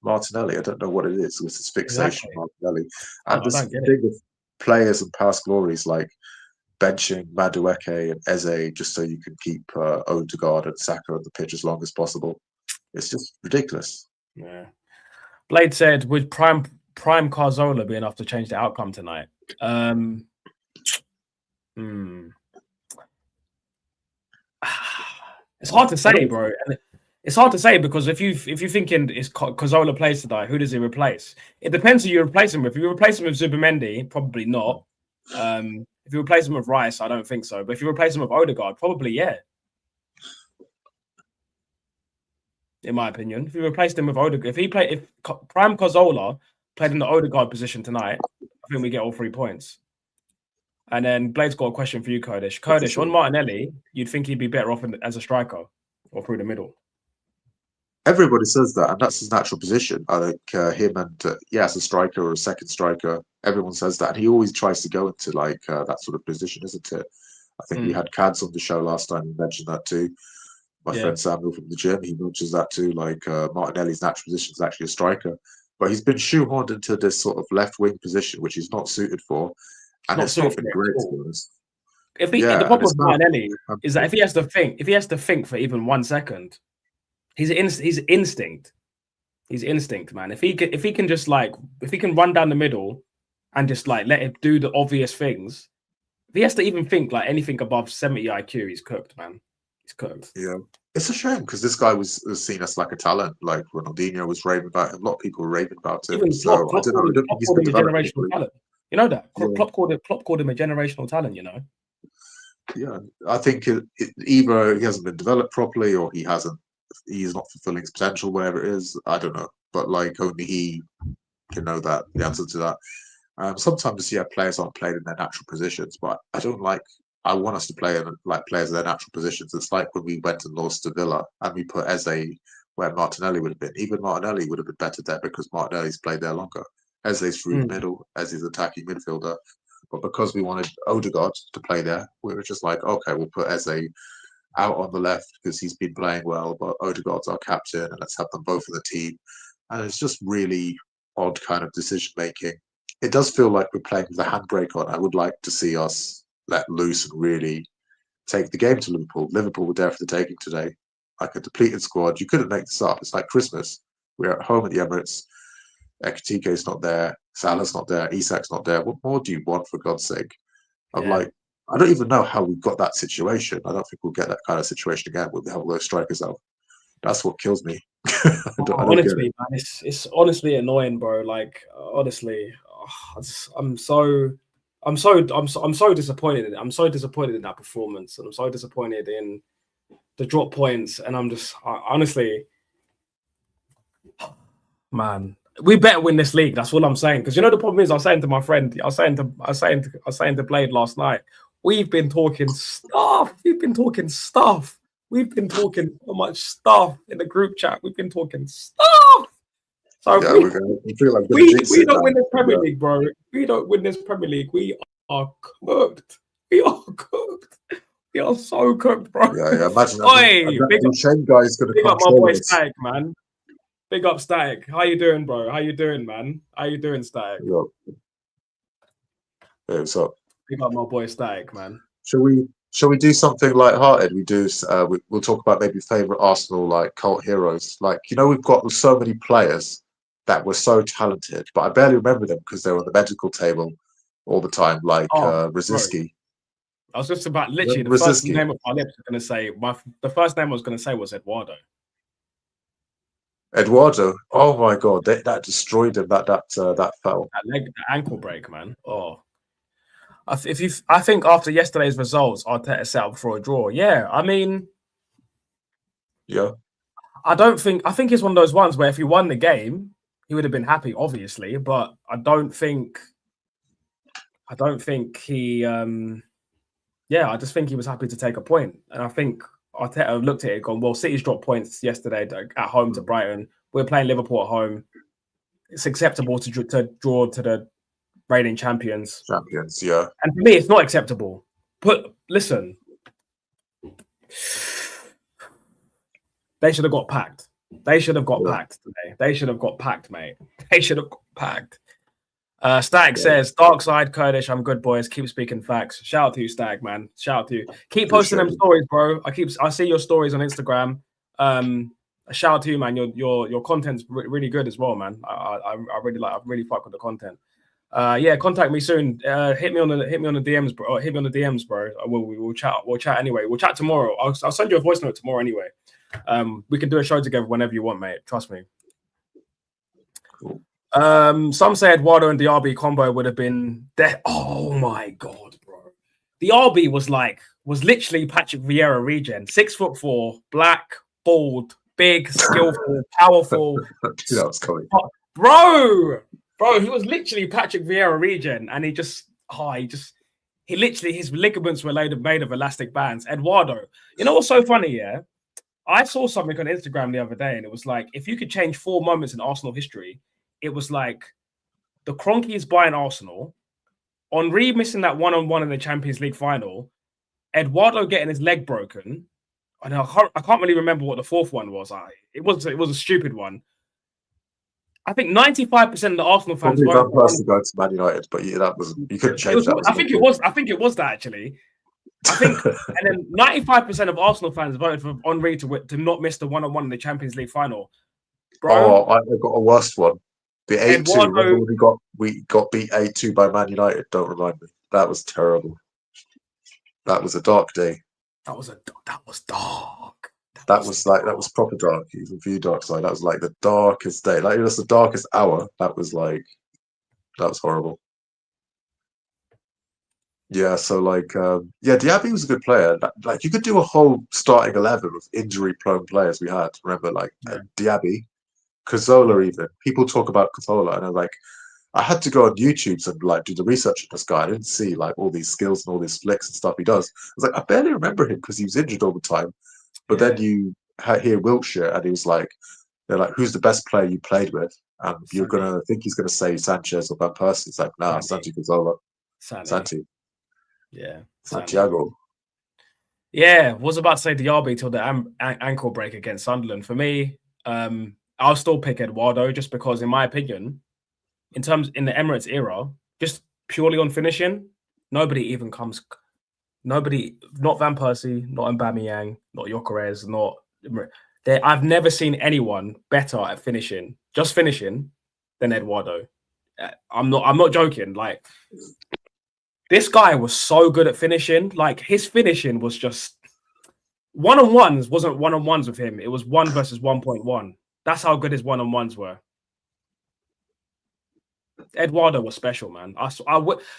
Martinelli. I don't know what it is with his fixation Exactly. on Martinelli. I And this don't get it. thing with players and past glories like benching Madueke and Eze just so you can keep Odegaard and Saka on the pitch as long as possible. It's just ridiculous. Yeah. Blade said, would prime Carzola be enough to change the outcome tonight? It's hard to say, bro. And it's hard to say because if you're thinking it's Carzola plays tonight, who does he replace? It depends who you replace him with. If you replace him with Zubimendi, probably not. If you replace him with Rice, I don't think so. But if you replace him with Odegaard, probably yeah. In my opinion, if you replaced him with Odegaard, if Prime Carzola played in the Odegaard position tonight, I think we get all 3 points. And then Blade's got a question for you, Kurdish. Kurdish, on Martinelli, you'd think he'd be better off as a striker or through the middle. Everybody says that, and that's his natural position. I think him and as a striker or a second striker, everyone says that, and he always tries to go into like that sort of position, isn't it? I think we had Cads on the show last time. He mentioned that too. My friend Samuel from the gym, he mentions that too. Like Martinelli's natural position is actually a striker, but he's been shoehorned into this sort of left wing position, which he's not suited for, and it's not been great to be honest. The problem with Martinelli is that if he has to think for even 1 second, he's instinct. He's instinct, man. If he can just if he can run down the middle and just let it do the obvious things, if he has to even think like anything above 70 IQ, he's cooked, man. He's cooked. Yeah. It's a shame because this guy was seen as like a talent. Like Ronaldinho was raving about him. A lot of people were raving about him. Even So I don't know. I don't think he's been developed properly. Talent. You know that Klopp called him a generational talent. You know. Yeah, I think either he hasn't been developed properly or he's not fulfilling his potential, whatever it is. I don't know, but like only he can know that the answer to that. Sometimes players aren't playing in their natural positions, but I want us to play like players in their natural positions. It's like when we went and lost to Villa and we put Eze where Martinelli would have been. Even Martinelli would have been better there because Martinelli's played there longer. Eze's through the middle, Eze's attacking midfielder. But because we wanted Odegaard to play there, we were just like, okay, we'll put Eze out on the left because he's been playing well, but Odegaard's our captain, and let's have them both in the team. And it's just really odd kind of decision making. It does feel like we're playing with a handbrake on. I would like to see us let loose and really take the game to Liverpool. Liverpool were there for the taking today. Like a depleted squad. You couldn't make this up. It's like Christmas. We're at home at the Emirates. Ekitike's not there. Salah's not there. Isak's not there. What more do you want, for God's sake? I don't even know how we got that situation. I don't think we'll get that kind of situation again with the whole those strikers out. That's what kills me. Honestly, man, it's honestly annoying, bro. Like honestly, I'm so disappointed. I'm so disappointed in that performance, and I'm so disappointed in the drop points. And I'm just honestly, man, we better win this league. That's what I'm saying. Because the problem is, I was saying to my friend, I was saying to Blade last night, we've been talking stuff. We've been talking so much stuff in the group chat. We've been talking stuff. So yeah, we don't win this Premier League, bro. We don't win this Premier League. We are cooked. We are cooked. We are so cooked, bro. Yeah. Imagine big Shane guy's going to big up my boy Static, man. Big up Static. How you doing, bro? How you doing, man? How you doing, Static? Hey, what's up? Big up my boy Static, man. Shall we do something light-hearted? We'll talk about maybe favorite Arsenal like cult heroes. Like we've got so many players that were so talented, but I barely remember them because they're on the medical table all the time. Like Rosicky. I was just about literally the first name of my lips was going to say. The first name I was going to say was Eduardo. Eduardo. Oh my God, that destroyed him. That fell. That ankle break, man. Oh. I think after yesterday's results, Arteta set up for a draw. Yeah, I mean, yeah. I think it's one of those ones where if he won the game, he would have been happy, obviously. But I don't think he. yeah, I just think he was happy to take a point. And I think Arteta looked at it and gone, well, City's dropped points yesterday at home to Brighton. We're playing Liverpool at home. It's acceptable to draw to the reigning champions. Champions, yeah. And for me, it's not acceptable. Listen, they should have got packed. They should have got packed today. They should have got packed, mate. They should have got packed. Stag says, Dark Side Kurdish, I'm good, boys. Keep speaking facts. Shout out to you, Stag, man. Shout out to you. Keep posting them stories, bro. I see your stories on Instagram. A shout out to you, man. Your content's really good as well, man. I really fuck with the content. Yeah, contact me soon. Hit me on the DMs, bro. Hit me on the DMs, bro. We'll chat. We'll chat anyway. We'll chat tomorrow. I'll send you a voice note tomorrow anyway. We can do a show together whenever you want, mate. Trust me. Cool. Some say Eduardo and Diaby combo would have been there. Oh my god, bro. Diaby was literally Patrick Vieira regen. 6'4", black, bald, big, skillful, powerful. That was coming. Bro, he was literally Patrick Vieira regen, and he literally, his ligaments were made of elastic bands. Eduardo, you know what's so funny, yeah? I saw something on Instagram the other day, and it was like, if you could change 4 moments in Arsenal history, it was like the Kroenkes buying Arsenal, Henry missing that one-on-one in the Champions League final, Eduardo getting his leg broken, and I can't really remember what the 4th one was. It was a stupid one. I think 95% of the Arsenal fans voted for us to go to Man United, but yeah, that was you couldn't change that. I think it was that actually. I think, and then 95% of Arsenal fans voted for Henry to not miss the one-on-one in the Champions League final. Bro, I got a worst one. The 8-2. We got beat 8-2 by Man United. Don't remind me. That was terrible. That was a dark day. That was dark. That was proper dark. Even for you, Dark Side, that was like the darkest day. Like it was the darkest hour. That was horrible. Yeah, so Diaby was a good player. Like you could do a whole starting 11 with injury-prone players we had. Remember, Diaby, Cazorla, even people talk about Cazorla, and I had to go on YouTube and do the research on this guy. I didn't see all these skills and all these flicks and stuff he does. I was like, I barely remember him because he was injured all the time. But then you hear Wiltshire, and he was like, they're like, who's the best player you played with? And you're gonna think he's gonna say Sanchez or Van Persie. It's like, nah, Santi Cazorla, Santi. Yeah, Santiago. Yeah, was about to say Diaby till the ankle break against Sunderland. For me, I'll still pick Eduardo just because, in my opinion, in the Emirates era, just purely on finishing, nobody even comes. Nobody, not Van Persie, not Aubameyang, not Gyökeres, I've never seen anyone better at finishing, just finishing, than Eduardo. I'm not joking. This guy was so good at finishing. His finishing was just one-on-ones. Wasn't one-on-ones with him. It was 1 versus 1.1. That's how good his one-on-ones were. Eduardo was special, man.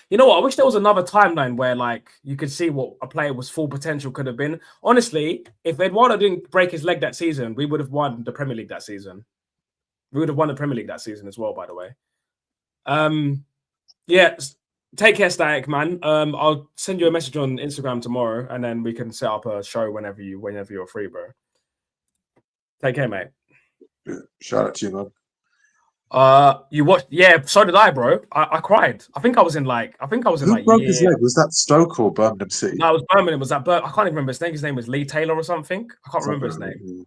You know what? I wish there was another timeline where you could see what a player's full potential could have been. Honestly, if Eduardo didn't break his leg that season, we would have won the Premier League that season. We would have won the Premier League that season as well, by the way. Yeah, take care, Static, man. I'll send you a message on Instagram tomorrow, and then we can set up a show whenever you're free, bro. Take care, mate. Yeah, shout out to you, man. You watched? Yeah, so did I, bro. I cried. I think I was in Who broke his leg? Was that Stoke or Birmingham City? No, it was Birmingham. Was that I can't even remember his name. His name was Lee Taylor or something. I can't remember his name.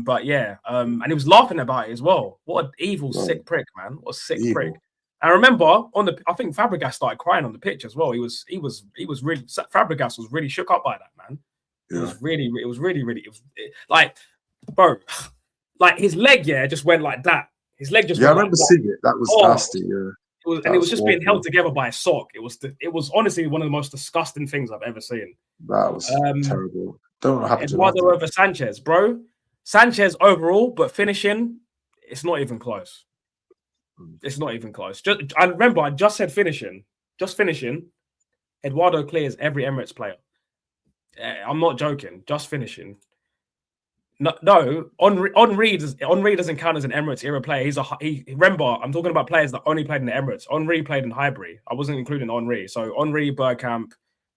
But yeah, and he was laughing about it as well. What an evil, sick prick, man. What a sick prick. I remember I think Fabregas started crying on the pitch as well. He was really, Fabregas was really shook up by that, man. Yeah. It was really bro, his leg, just went like that. His leg just. Yeah, I remember seeing it. That was nasty. Yeah, it was just awful. Being held together by a sock. It was honestly one of the most disgusting things I've ever seen. That was terrible. Don't know what happened. Eduardo over Sanchez, bro. Sanchez overall, but finishing, it's not even close. It's not even close. I remember I just said finishing. Just finishing. Eduardo clears every Emirates player. I'm not joking. Just finishing. No, Henry doesn't count as an Emirates era player. Remember, I'm talking about players that only played in the Emirates. Henry played in Highbury. I wasn't including Henry. So Henry, Bergkamp,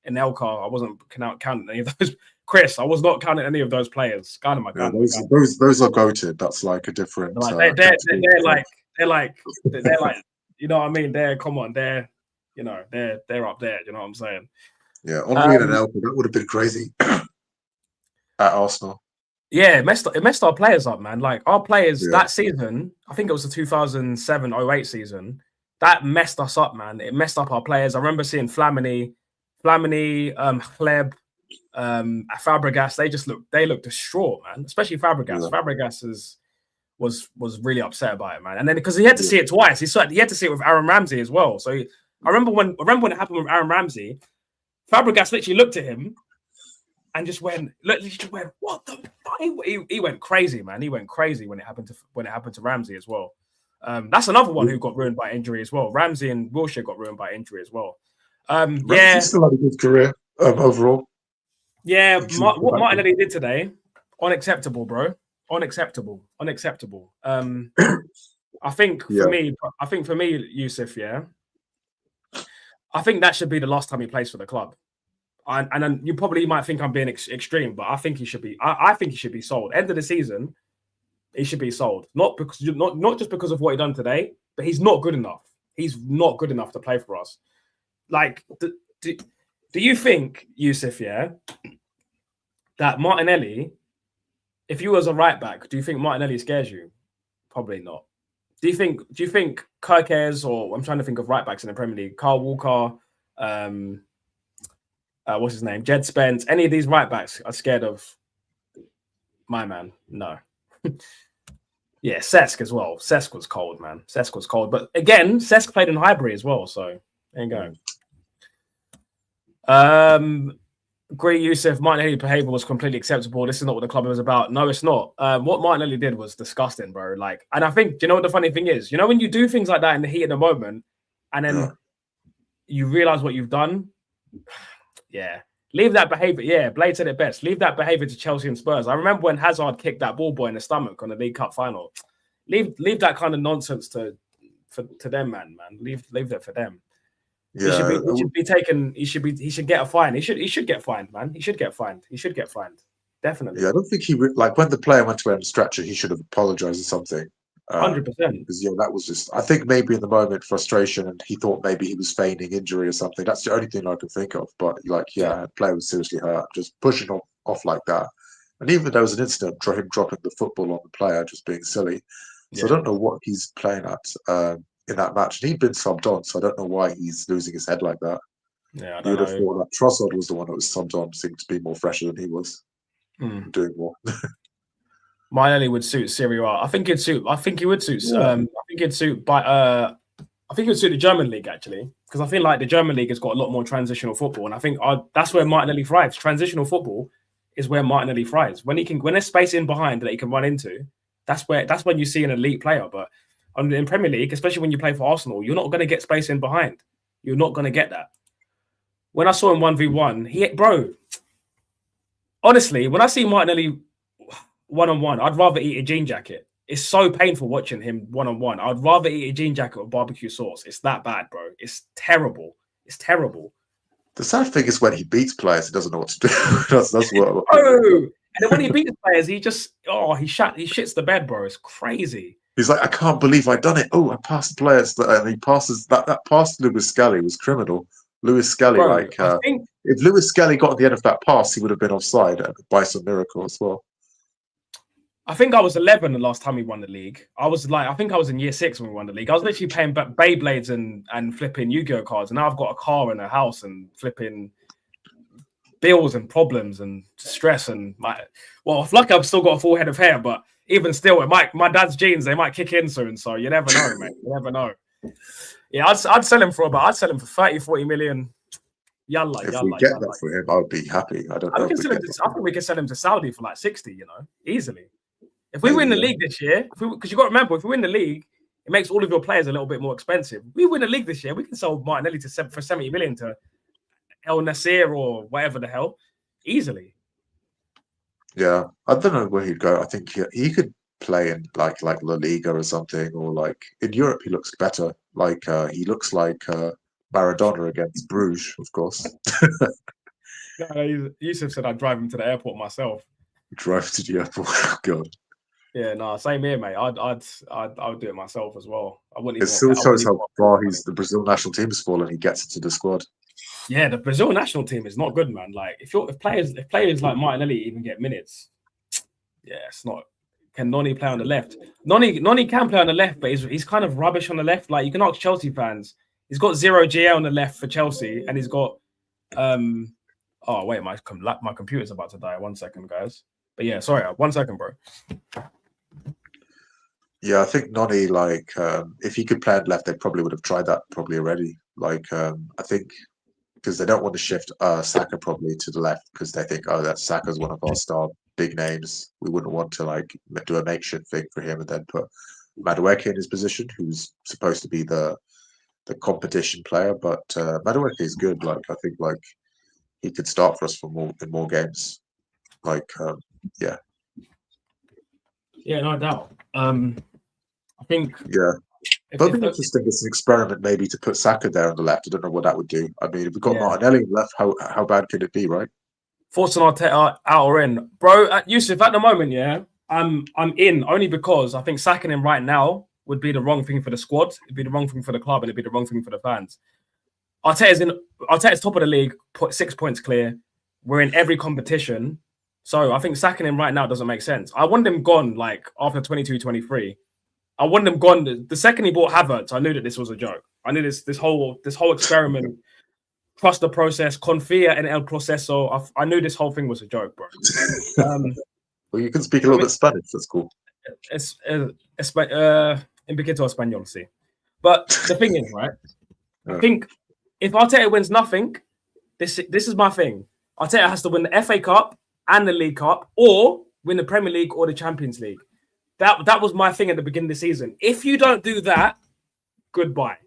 Anelka. I wasn't counting any of those. Chris, I was not counting any of those players. Those are goated. That's like a different. Like, they're like, you know what I mean? They're up there. You know what I'm saying? Yeah, Henry and Anelka, that would have been crazy at Arsenal. Yeah, it messed our players up, man. Like our players that season, I think it was the 2007-08 season, that messed us up, man. It messed up our players. I remember seeing Flamini, Hleb, Fabregas. They looked distraught, man. Especially Fabregas. Yeah. Fabregas was really upset about it, man. And then because he had to see it twice, he had to see it with Aaron Ramsey as well. So I remember when it happened with Aaron Ramsey, Fabregas literally looked at him and just went, what the fuck? He went crazy, man. He went crazy when it happened to Ramsey as well. That's another one who got ruined by injury as well. Ramsey and Wilshere got ruined by injury as well. Ramsey still had a good career overall. Yeah, what Martinelli did today, unacceptable, bro. Unacceptable. I think for me, Yusuf, I think that should be the last time he plays for the club. And then you probably might think I'm being extreme, but I think he should be. I think he should be sold. End of the season, he should be sold. Not just because of what he done today, but he's not good enough. He's not good enough to play for us. Like, do you think, Yusuf, that Martinelli, if you was a right back, do you think Martinelli scares you? Probably not. Do you think Kirkes, or I'm trying to think of right backs in the Premier League, Carl Walker, what's his name, Jed Spence, any of these right backs are scared of my man? No. Yeah, Cesc as well. Cesc was cold, man. Cesc was cold. But again, Cesc played in Highbury as well, so there you go. Agree, Yusuf. Martinelli's behaviour was completely acceptable. This is not what the club was about. No, it's not. What Martinelli did was disgusting, bro. Like, and I think, do you know what the funny thing is? You know, when you do things like that in the heat of the moment, and then you realise what you've done, leave that behaviour. Yeah, Blade said it best. Leave that behaviour to Chelsea and Spurs. I remember when Hazard kicked that ball boy in the stomach on the League Cup final. Leave that kind of nonsense to them, man. Leave that for them. Yeah, he should be taken. He should get a fine. He should get fined, man. He should get fined. Definitely. Yeah, I don't think he like when the player went away on the stretcher, he should have apologized or something. 100%. Because that was just. I think maybe in the moment frustration, and he thought maybe he was feigning injury or something. That's the only thing I can think of. But the player was seriously hurt, just pushing off like that. And even there was an incident, him dropping the football on the player, just being silly. So I don't know what he's playing at. In that match, and he'd been subbed on, so I don't know why he's losing his head like that. Yeah, I don't know. Thought that Trossard was the one that was subbed on, seemed to be more fresher than he was, doing more. Martinelli would suit Serie A. I think he would suit. I think he would suit the German league actually, because I feel like the German league has got a lot more transitional football, and I think that's where Martinelli thrives. Transitional football is where Martinelli thrives. When there's space in behind that he can run into, that's when you see an elite player. But in Premier League, especially when you play for Arsenal, you're not going to get space in behind. You're not going to get that. When I saw him 1v1, honestly, when I see Martinelli one-on-one, I'd rather eat a jean jacket. It's so painful watching him one-on-one. I'd rather eat a jean jacket with barbecue sauce. It's that bad, bro. It's terrible. It's terrible. The sad thing is when he beats players, he doesn't know what to do. that's what. And then when he beats players, he shits the bed, bro. It's crazy. He's like, I can't believe I done it. Oh, I passed players, and he passes that pass to Lewis Skelly was criminal. Lewis Skelly, if Lewis Skelly got at the end of that pass, he would have been offside by some miracle as well. I think I was 11 the last time we won the league. I think I was in year 6 when we won the league. I was literally paying Beyblades and flipping Yu-Gi-Oh cards, and now I've got a car and a house and flipping bills and problems and stress and lucky I've still got a full head of hair, but even still, my dad's genes, they might kick in soon, so you never know, mate. You never know. Yeah, I'd sell him for 30, 40 million. If we get that for him, I would be happy. I think we can sell him to Saudi for like 60, easily. If we win the league this year, because you got to remember, if we win the league, it makes all of your players a little bit more expensive. We win the league this year, we can sell Martinelli for 70 million to El Nasir or whatever the hell, easily. Yeah, I don't know where he'd go. I think he could play in like La Liga or something, or like in Europe he looks better. He looks like Maradona against Bruges, of course. Yusuf said I'd drive him to the airport myself. Drive to the airport. God. Yeah, no, same here, mate. I would do it myself as well. I wouldn't It even. still shows how far money. the Brazil national team has fallen. He gets into the squad. Yeah, the Brazil national team is not good, man. Like if players like Martinelli even get minutes, yeah, it's not. Can Noni play on the left? Noni can play on the left, but he's kind of rubbish on the left. Like you can ask Chelsea fans. He's got 0 GL on the left for Chelsea, and he's got oh wait, my computer's about to die. 1 second, guys. But yeah, sorry, 1 second, bro. Yeah, I think Noni, like, if he could play on left, they probably would have tried that probably already. Like, I think because they don't want to shift Saka probably to the left because they think, oh, that Saka's one of our star big names. We wouldn't want to like do a makeshift thing for him and then put Madueke in his position, who's supposed to be the competition player. But Madueke is good. Like, I think like he could start for us for more games. Like, yeah. Yeah, no doubt. I think. Yeah. But it'd be interesting. It's an experiment maybe to put Saka there on the left. I don't know what that would do. I mean, if we've got Martinelli on the left, how bad could it be, right? Thoughts on Arteta out or in, bro? Yusuf, at the moment, yeah, I'm in only because I think sacking him right now would be the wrong thing for the squad. It'd be the wrong thing for the club, and it'd be the wrong thing for the fans. Arteta's top of the league, 6 points clear. We're in every competition, so I think sacking him right now doesn't make sense. I want him gone like after 22-23. I want him gone. The second he bought Havertz, I knew that this was a joke. I knew this whole experiment, trust the process, confía en el proceso. I knew this whole thing was a joke, bro. Well, you can speak a little bit Spanish. That's cool. Un poquito español, sí. But the thing is, right? I think if Arteta wins nothing, this is my thing. Arteta has to win the FA Cup and the League Cup, or win the Premier League or the Champions League. That was my thing at the beginning of the season. If you don't do that, goodbye.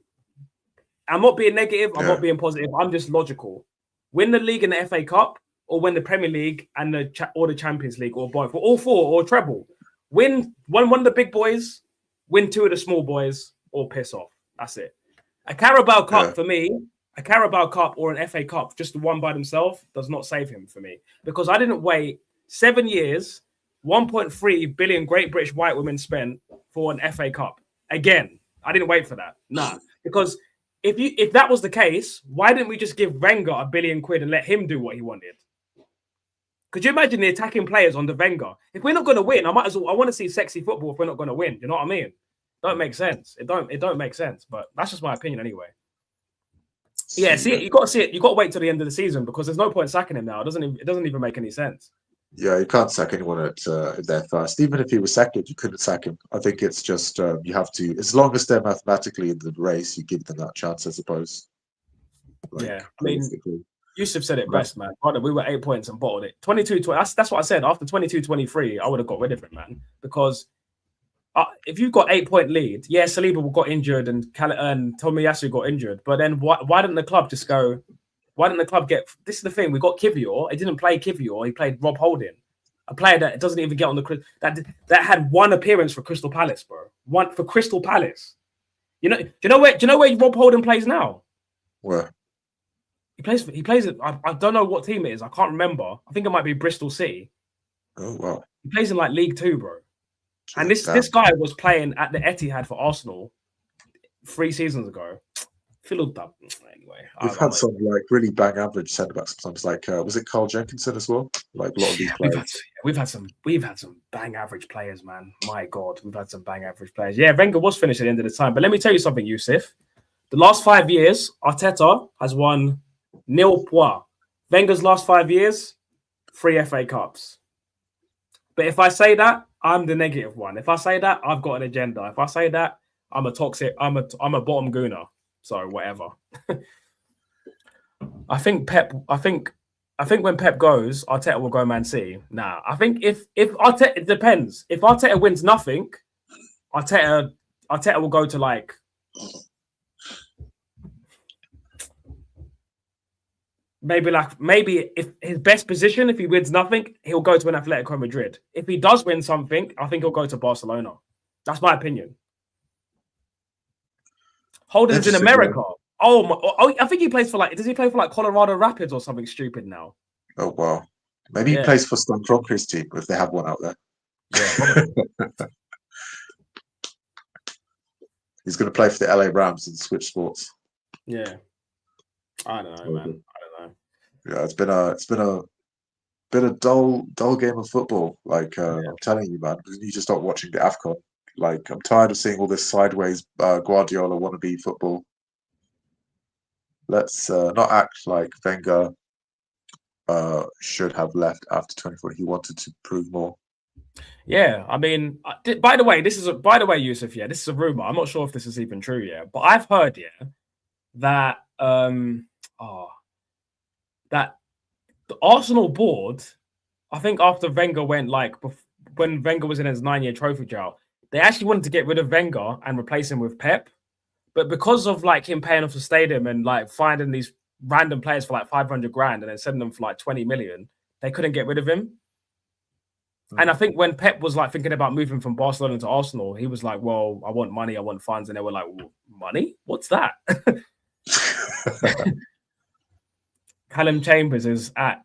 I'm not being negative. I'm not being positive. I'm just logical. Win the league and the FA Cup, or win the Premier League and the Champions League, or both, or all four, or treble. Win one of the big boys, win 2 of the small boys, or piss off. That's it. A Carabao Cup for me, a Carabao Cup or an FA Cup, just the one by themselves, does not save him for me. Because I didn't wait 7 years, 1.3 billion Great British white women spent for an FA Cup. Again, I didn't wait for that. Nah. Because if that was the case, why didn't we just give Wenger £1 billion and let him do what he wanted? Could you imagine the attacking players on the Wenger? If we're not going to win, I want to see sexy football if we're not going to win. You know what I mean? Don't make sense. It don't make sense. But that's just my opinion anyway. Yeah, see it. You got to see it. You got to wait till the end of the season because there's no point sacking him now. It doesn't even make any sense. Yeah, you can't sack anyone at their first. Even if he was second, you couldn't sack him. I think it's just you have to, as long as they're mathematically in the race, you give them that chance, I suppose. Like, yeah, I mean, Yusuf said it best, man. We were 8 points and bottled it. 22-20. That's what I said. After 22-23, I would have got rid of it, man. Because if you've got 8 point lead, yeah, Saliba got injured and Tomiyasu got injured. But then why didn't the club just go? Why didn't the club get? This is the thing. We got Kivior. He didn't play Kivior. He played Rob Holding, a player that doesn't even get on the that had one appearance for Crystal Palace, bro. One for Crystal Palace. Do you know where Rob Holding plays now? Where? He plays it. I don't know what team it is. I can't remember. I think it might be Bristol City. Oh wow. He plays in like League 2, bro. And this guy was playing at the Etihad for Arsenal 3 seasons ago. Filled up anyway. We've had some like really bang average centre backs sometimes. Like was it Carl Jenkinson as well? Like a lot of these players. We've had some bang average players, man. My God, we've had some bang average players. Yeah, Wenger was finished at the end of the time. But let me tell you something, Yusuf. The last 5 years, Arteta has won 0 points. Wenger's last 5 years, 3 FA Cups. But if I say that, I'm the negative one. If I say that, I've got an agenda. If I say that, I'm a toxic. I'm a bottom gooner. So whatever. I think when Pep goes, Arteta will go Man City. Nah, I think if Arteta, it depends. If Arteta wins nothing, Arteta will go to like maybe if his best position, if he wins nothing, he'll go to an Atletico Madrid. If he does win something, I think he'll go to Barcelona. That's my opinion. Holding's in America. I think he plays for does he play for Colorado Rapids or something stupid now? Oh wow. Maybe he plays for Stan Kroenke's team if they have one out there. Yeah, probably. He's going to play for the LA Rams and switch sports. Yeah, I don't know, man. I don't know. Yeah, it's been a dull game of football. I'm telling you, man, you need to start watching the AFCON. I'm tired of seeing all this sideways Guardiola wannabe football. Let's not act like Wenger should have left after 24. He wanted to prove more. Yeah, I mean, by the way, Yusuf, this is a rumor. I'm not sure if this is even true yet, but I've heard, that that the Arsenal board, I think after Wenger went, when Wenger was in his 9-year trophy drought, they actually wanted to get rid of Wenger and replace him with Pep. But because of him paying off the stadium and finding these random players for 500 grand and then sending them for 20 million, they couldn't get rid of him. And I think when Pep was thinking about moving from Barcelona to Arsenal, he was like, well, I want money, I want funds. And they were like, well, money? What's that? Callum Chambers is at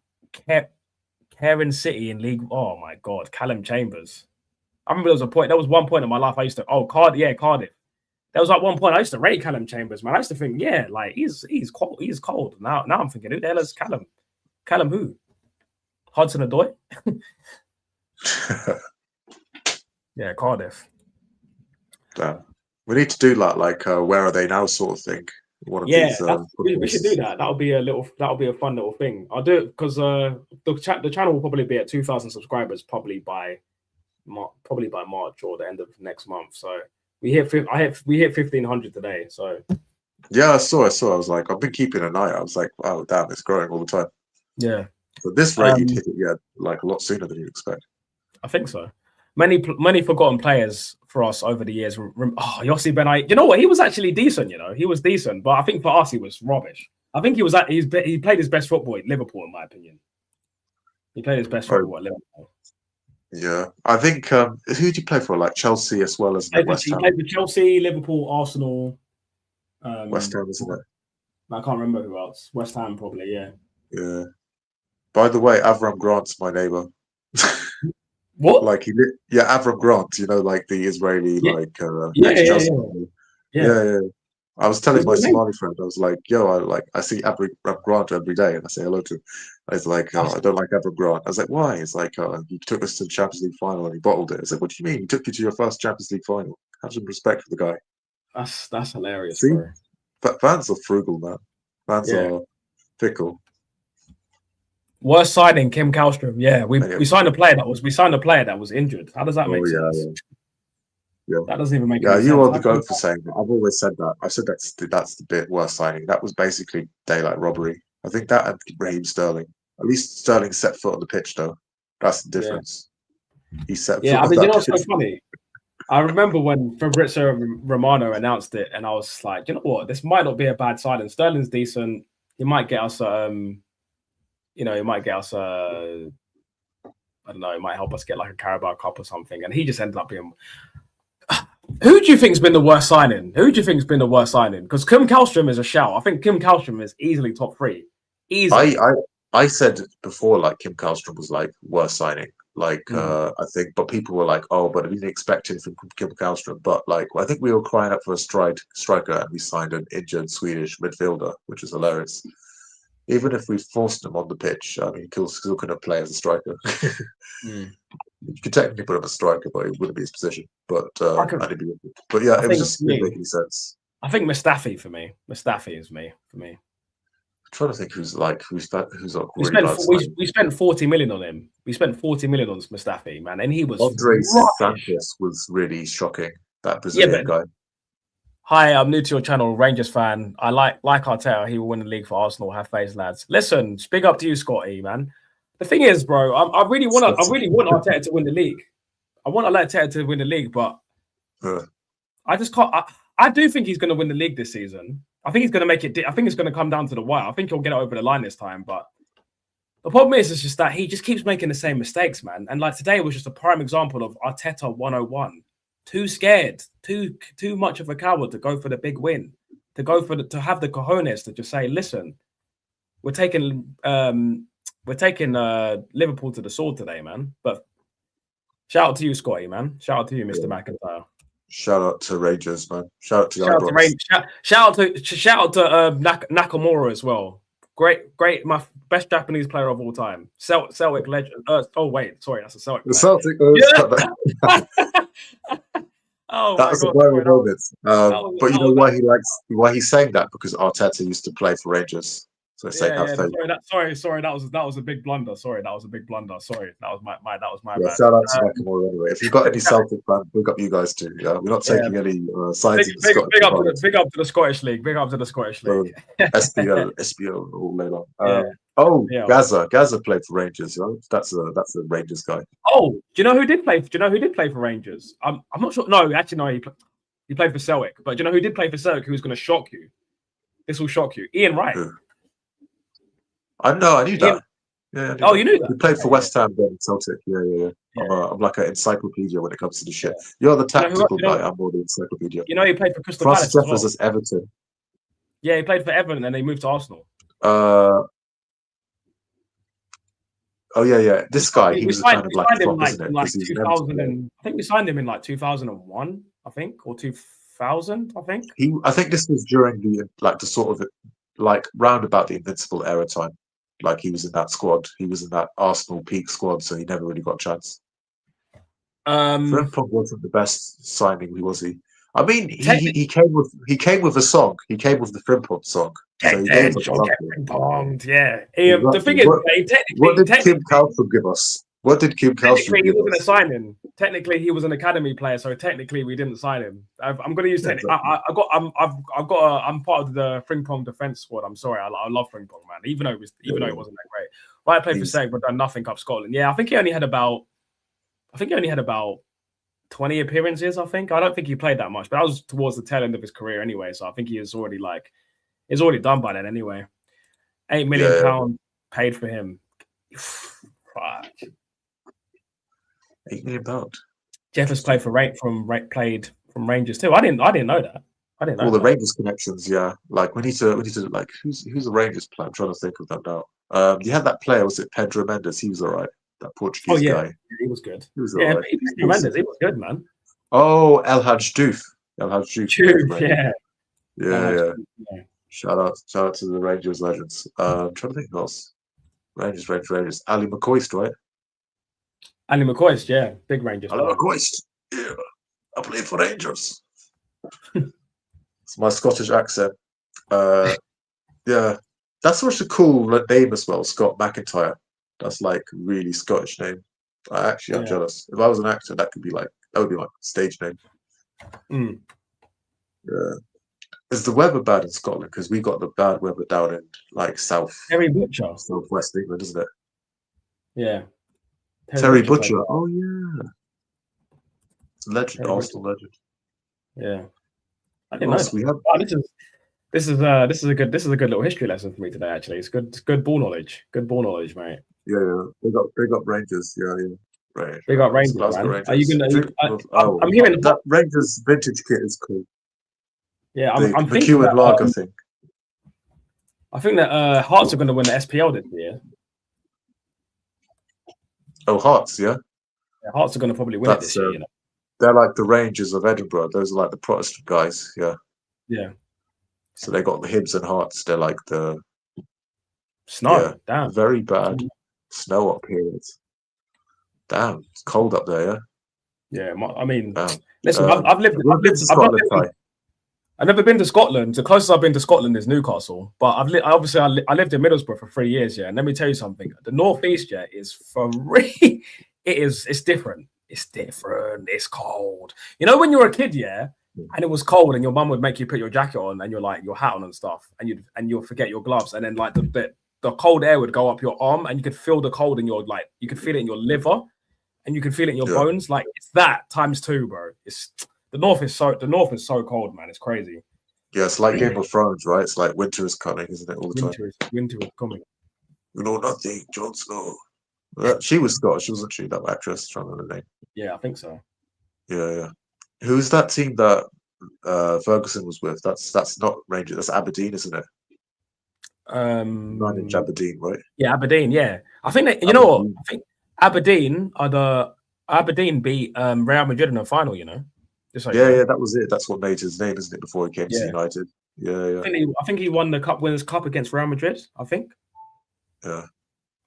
Cairn City in League. Oh my God, Callum Chambers. I remember there was one point in my life I used to, Cardiff. There was one point I used to rate Callum Chambers, man. I used to think, he's cold. Now I'm thinking, who the hell is Callum? Callum who? Hudson-Odoi? Yeah, Cardiff. Damn. We need to do that, where are they now sort of thing. One of these, we should do that. That'll be a fun little thing. I'll do it because the channel will probably be at 2,000 subscribers probably by March or the end of next month. So we hit 1,500 today. So yeah, I saw. I was like, I've been keeping an eye. I was like, wow, damn, it's growing all the time. Yeah. But this rate, you'd hit it, a lot sooner than you'd expect. I think so. Many forgotten players for us over the years. Yossi Benayoun. You know what? He was actually decent. He was decent, but I think for us he was rubbish. I think he played his best football at Liverpool, in my opinion. He played his best football at Liverpool. Yeah, I think who did you play for? Chelsea as well as West Ham. He played for Chelsea, Liverpool, Arsenal, West Ham, isn't it? I can't remember who else. West Ham, probably. Yeah. Yeah. By the way, Avram Grant's my neighbor. What? Avram Grant. The Israeli Yeah. I was telling my Somali friend, I was like, I see Avram Grant every day, and I say hello to him. He's like, I don't like Avram Grant. I was like, why? He's like, he took us to the Champions League final and he bottled it. I was like, what do you mean? He took you to your first Champions League final. Have some respect for the guy. That's hilarious. See? Bro. But fans are frugal, man. Fans are fickle. Worst signing, Kim Kallstrom. Yeah, we signed a player that was injured. How does that make sense? Yeah. That doesn't even make any sense. Yeah, you are the goat for saying that. I've always said that. I said that's the bit worst signing. That was basically daylight robbery. I think that and Raheem Sterling. At least Sterling set foot on the pitch, though. That's the difference. Yeah. He set foot on you know what's pitch. so funny? I remember when Fabrizio Romano announced it, and I was like, you know what? This might not be a bad signing. Sterling's decent. He might get us he might get us I don't know, it might help us get a Carabao Cup or something. And he just ended up being... Who do you think's been the worst signing? Because Kim Kallstrom is a shout. I think Kim Kallstrom is easily top 3. Easily. I said before, Kim Kallstrom was worst signing. I think, but people were like, oh, but I didn't expect it from Kim Kallstrom. But I think we were crying out for a striker, and we signed an injured Swedish midfielder, which is hilarious. Even if we forced him on the pitch, I mean, he still couldn't play as a striker. You could technically put him as a striker, but it wouldn't be his position. But it was just didn't make any sense. I think Mustafi for me. Mustafi is me for me. I'm trying to think who's we spent 40 million on him. We spent 40 million on Mustafi, man, and he was Andres Sanchez was really shocking. That Brazilian guy. Hi, I'm new to your channel, Rangers fan. I like Arteta. He will win the league for Arsenal. Have faith, lads. Listen, big up to you, Scotty, man. The thing is, bro, I really want Arteta to win the league. I want Arteta to win the league, but I just can't. I do think he's going to win the league this season. I think he's going to make it. I think it's going to come down to the wire. I think he'll get it over the line this time. But the problem is just that he just keeps making the same mistakes, man. And today was just a prime example of Arteta 101. Too scared, too much of a coward to go for the big win. to go for to have the cojones to just say, listen, we're taking Liverpool to the sword today, man. But shout out to you, Scotty, man. Shout out to you, Mr. McIntyre. Shout out to Rangers, man. Shout out to shout out to Nakamura as well. Great, my best Japanese player of all time. Celtic legend. Oh wait, sorry, that's a Celtic. The Celtic. Oh, that was a blurry moment. But you know why he's saying that? Because Arteta used to play for Rangers. So sorry, that was a big blunder. Sorry, that was a big blunder. Sorry, that was my bad. Shout out to Nakamura anyway. If you've got any Celtic fans, big up you guys too. Yeah, we're not taking any sides in the Scottish League. Big up to the Scottish League. Big up to the Scottish League. SPL all later. Gaza played for Rangers. You know? That's a Rangers guy. Oh, do you know who did play? For Rangers? I'm not sure. No, actually, no. He played for Celtic. But do you know who did play for Celtic? Who's going to shock you? This will shock you. Ian Wright. Who? I knew that. Yeah. You knew that. He played for West Ham, then Celtic. Yeah. I'm like an encyclopedia when it comes to the shit. You're the tactical guy. I'm more the encyclopedia. You know, he played for Crystal Palace. Jeffers as Everton. Yeah, he played for Everton, and then they moved to Arsenal. Yeah. This guy, he was kind of like a flop, isn't it? Like 2000 I think we signed him in like 2001, I think, or 2000, I think. I think this was during the sort of round about the Invincible era time. Like he was in that squad. He was in that Arsenal peak squad, so he never really got a chance. Frimpong wasn't the best signing, was he? I mean, he came with a song. He came with the Frimpong song. So he gave us Frimpong, yeah. The thing is, what did Kim Caltham give us? What did Kim Caltham give us? He wasn't a signing. Technically, he was an academy player, so technically we didn't sign him. I'm going to use technically. I'm part of the Frimpong defense squad. I'm sorry, I love Frimpong, man. Even though it wasn't that great. But I played for Celtic, but done nothing up Scotland. Yeah, I think he only had about 20 appearances. I don't think he played that much, but that was towards the tail end of his career anyway. So I think he is already it's already done by then anyway. £8 million paid for him. Fuck. £8 million. Jeffers played played from Rangers too. I didn't know that. I didn't know all the Rangers connections. Yeah, like we need to like who's the Rangers player? I'm trying to think of them now. You had that player. Was it Pedro Mendes? He was all right. That Portuguese guy. Yeah, he was good. He was Pedro Mendes. He was good, man. Oh, El Hadj Diouf. Yeah. Yeah. Shout out to the Rangers legends. I'm trying to think of else. Rangers. Ali McCoist, right? Ali McCoist, yeah, big Rangers. Ali McCoist, yeah. I played for Rangers. It's my Scottish accent. Yeah, that's such a cool name as well, Scott McIntyre. That's like really Scottish name. I'm jealous. If I was an actor, that would be my stage name. Yeah. Is the weather bad in Scotland? Because we got the bad weather down in like southwest England, isn't it? Yeah. Terry Butcher. Oh yeah. Legend, Arsenal legend. Yeah. I didn't know. We have. This is a good little history lesson for me today. Actually, it's good ball knowledge. Good ball knowledge, mate. Yeah. Big up Rangers. Yeah. Right. Big up Rangers, man. Rangers. Are you gonna? I'm hearing that Rangers vintage kit is cool. Yeah, I'm thinking McEwen Lager thing. I think that Hearts are going to win the SPL this year. Oh, Hearts, yeah. Hearts are going to probably win it this year. They're like the Rangers of Edinburgh. Those are like the Protestant guys. Yeah. Yeah. So they got the Hibs and Hearts. They're like the snow. Yeah, damn. Very bad snow up here. Damn, it's cold up there. Yeah. I mean, listen, I've never been to Scotland. The closest I've been to Scotland is Newcastle. But I lived in Middlesbrough for 3 years, yeah. And let me tell you something. The Northeast, yeah, is for real. It's different. It's different. It's cold. You know, when you're a kid, yeah, and it was cold, and your mum would make you put your jacket on and your hat on and stuff, and you'll forget your gloves, and then like the cold air would go up your arm, and you could feel the cold in your you could feel it in your liver, and you could feel it in your bones. Like it's that times 2, bro. The north is so cold, man. It's crazy. Yeah, it's like Game of Thrones, right? It's like winter is coming, isn't it? All the time. Winter is coming. You know nothing, Jon Snow. She was Scottish, wasn't she? That actress, trying to remember the name. Yeah, I think so. Yeah. Who's that team that Ferguson was with. That's not Rangers. That's Aberdeen, isn't it? Nine-inch Aberdeen, right? Yeah, Aberdeen. Yeah, I think that, you know what? I think Aberdeen beat Real Madrid in the final. You know, just so you know. Yeah, that was it. That's what made his name, isn't it? Before he came to Yeah. United. Yeah. I think he won the Cup Winners' Cup against Real Madrid. I think. Yeah.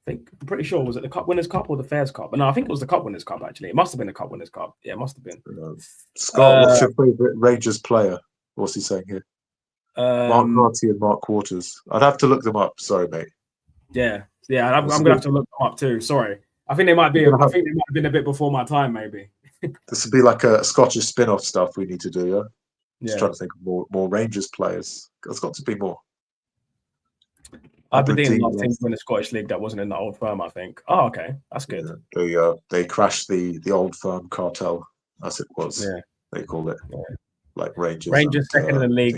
I'm pretty sure, was it the Cup Winners' Cup or the Fairs Cup? No, I think it was the Cup Winners' Cup. Actually, it must have been the Cup Winners' Cup. Yeah, it must have been. Scott, what's your favourite Rangers player? What's he saying here? Mark Marty and Mark Waters. I'd have to look them up. Sorry, mate. Yeah. I'm gonna have to look them up too. Sorry, I think they might be. I think they might have been a bit before my time, maybe. This would be like a Scottish spin-off stuff we need to do. Yeah. Just Yeah. trying to think of more Rangers players. There's got to be more. Aberdeen last team to win the Scottish League that wasn't in the Old Firm, I think. Oh, okay, that's good. Yeah, they crashed the Old Firm cartel, as it was. Yeah, they called it. Yeah. Like Rangers. Rangers second in the league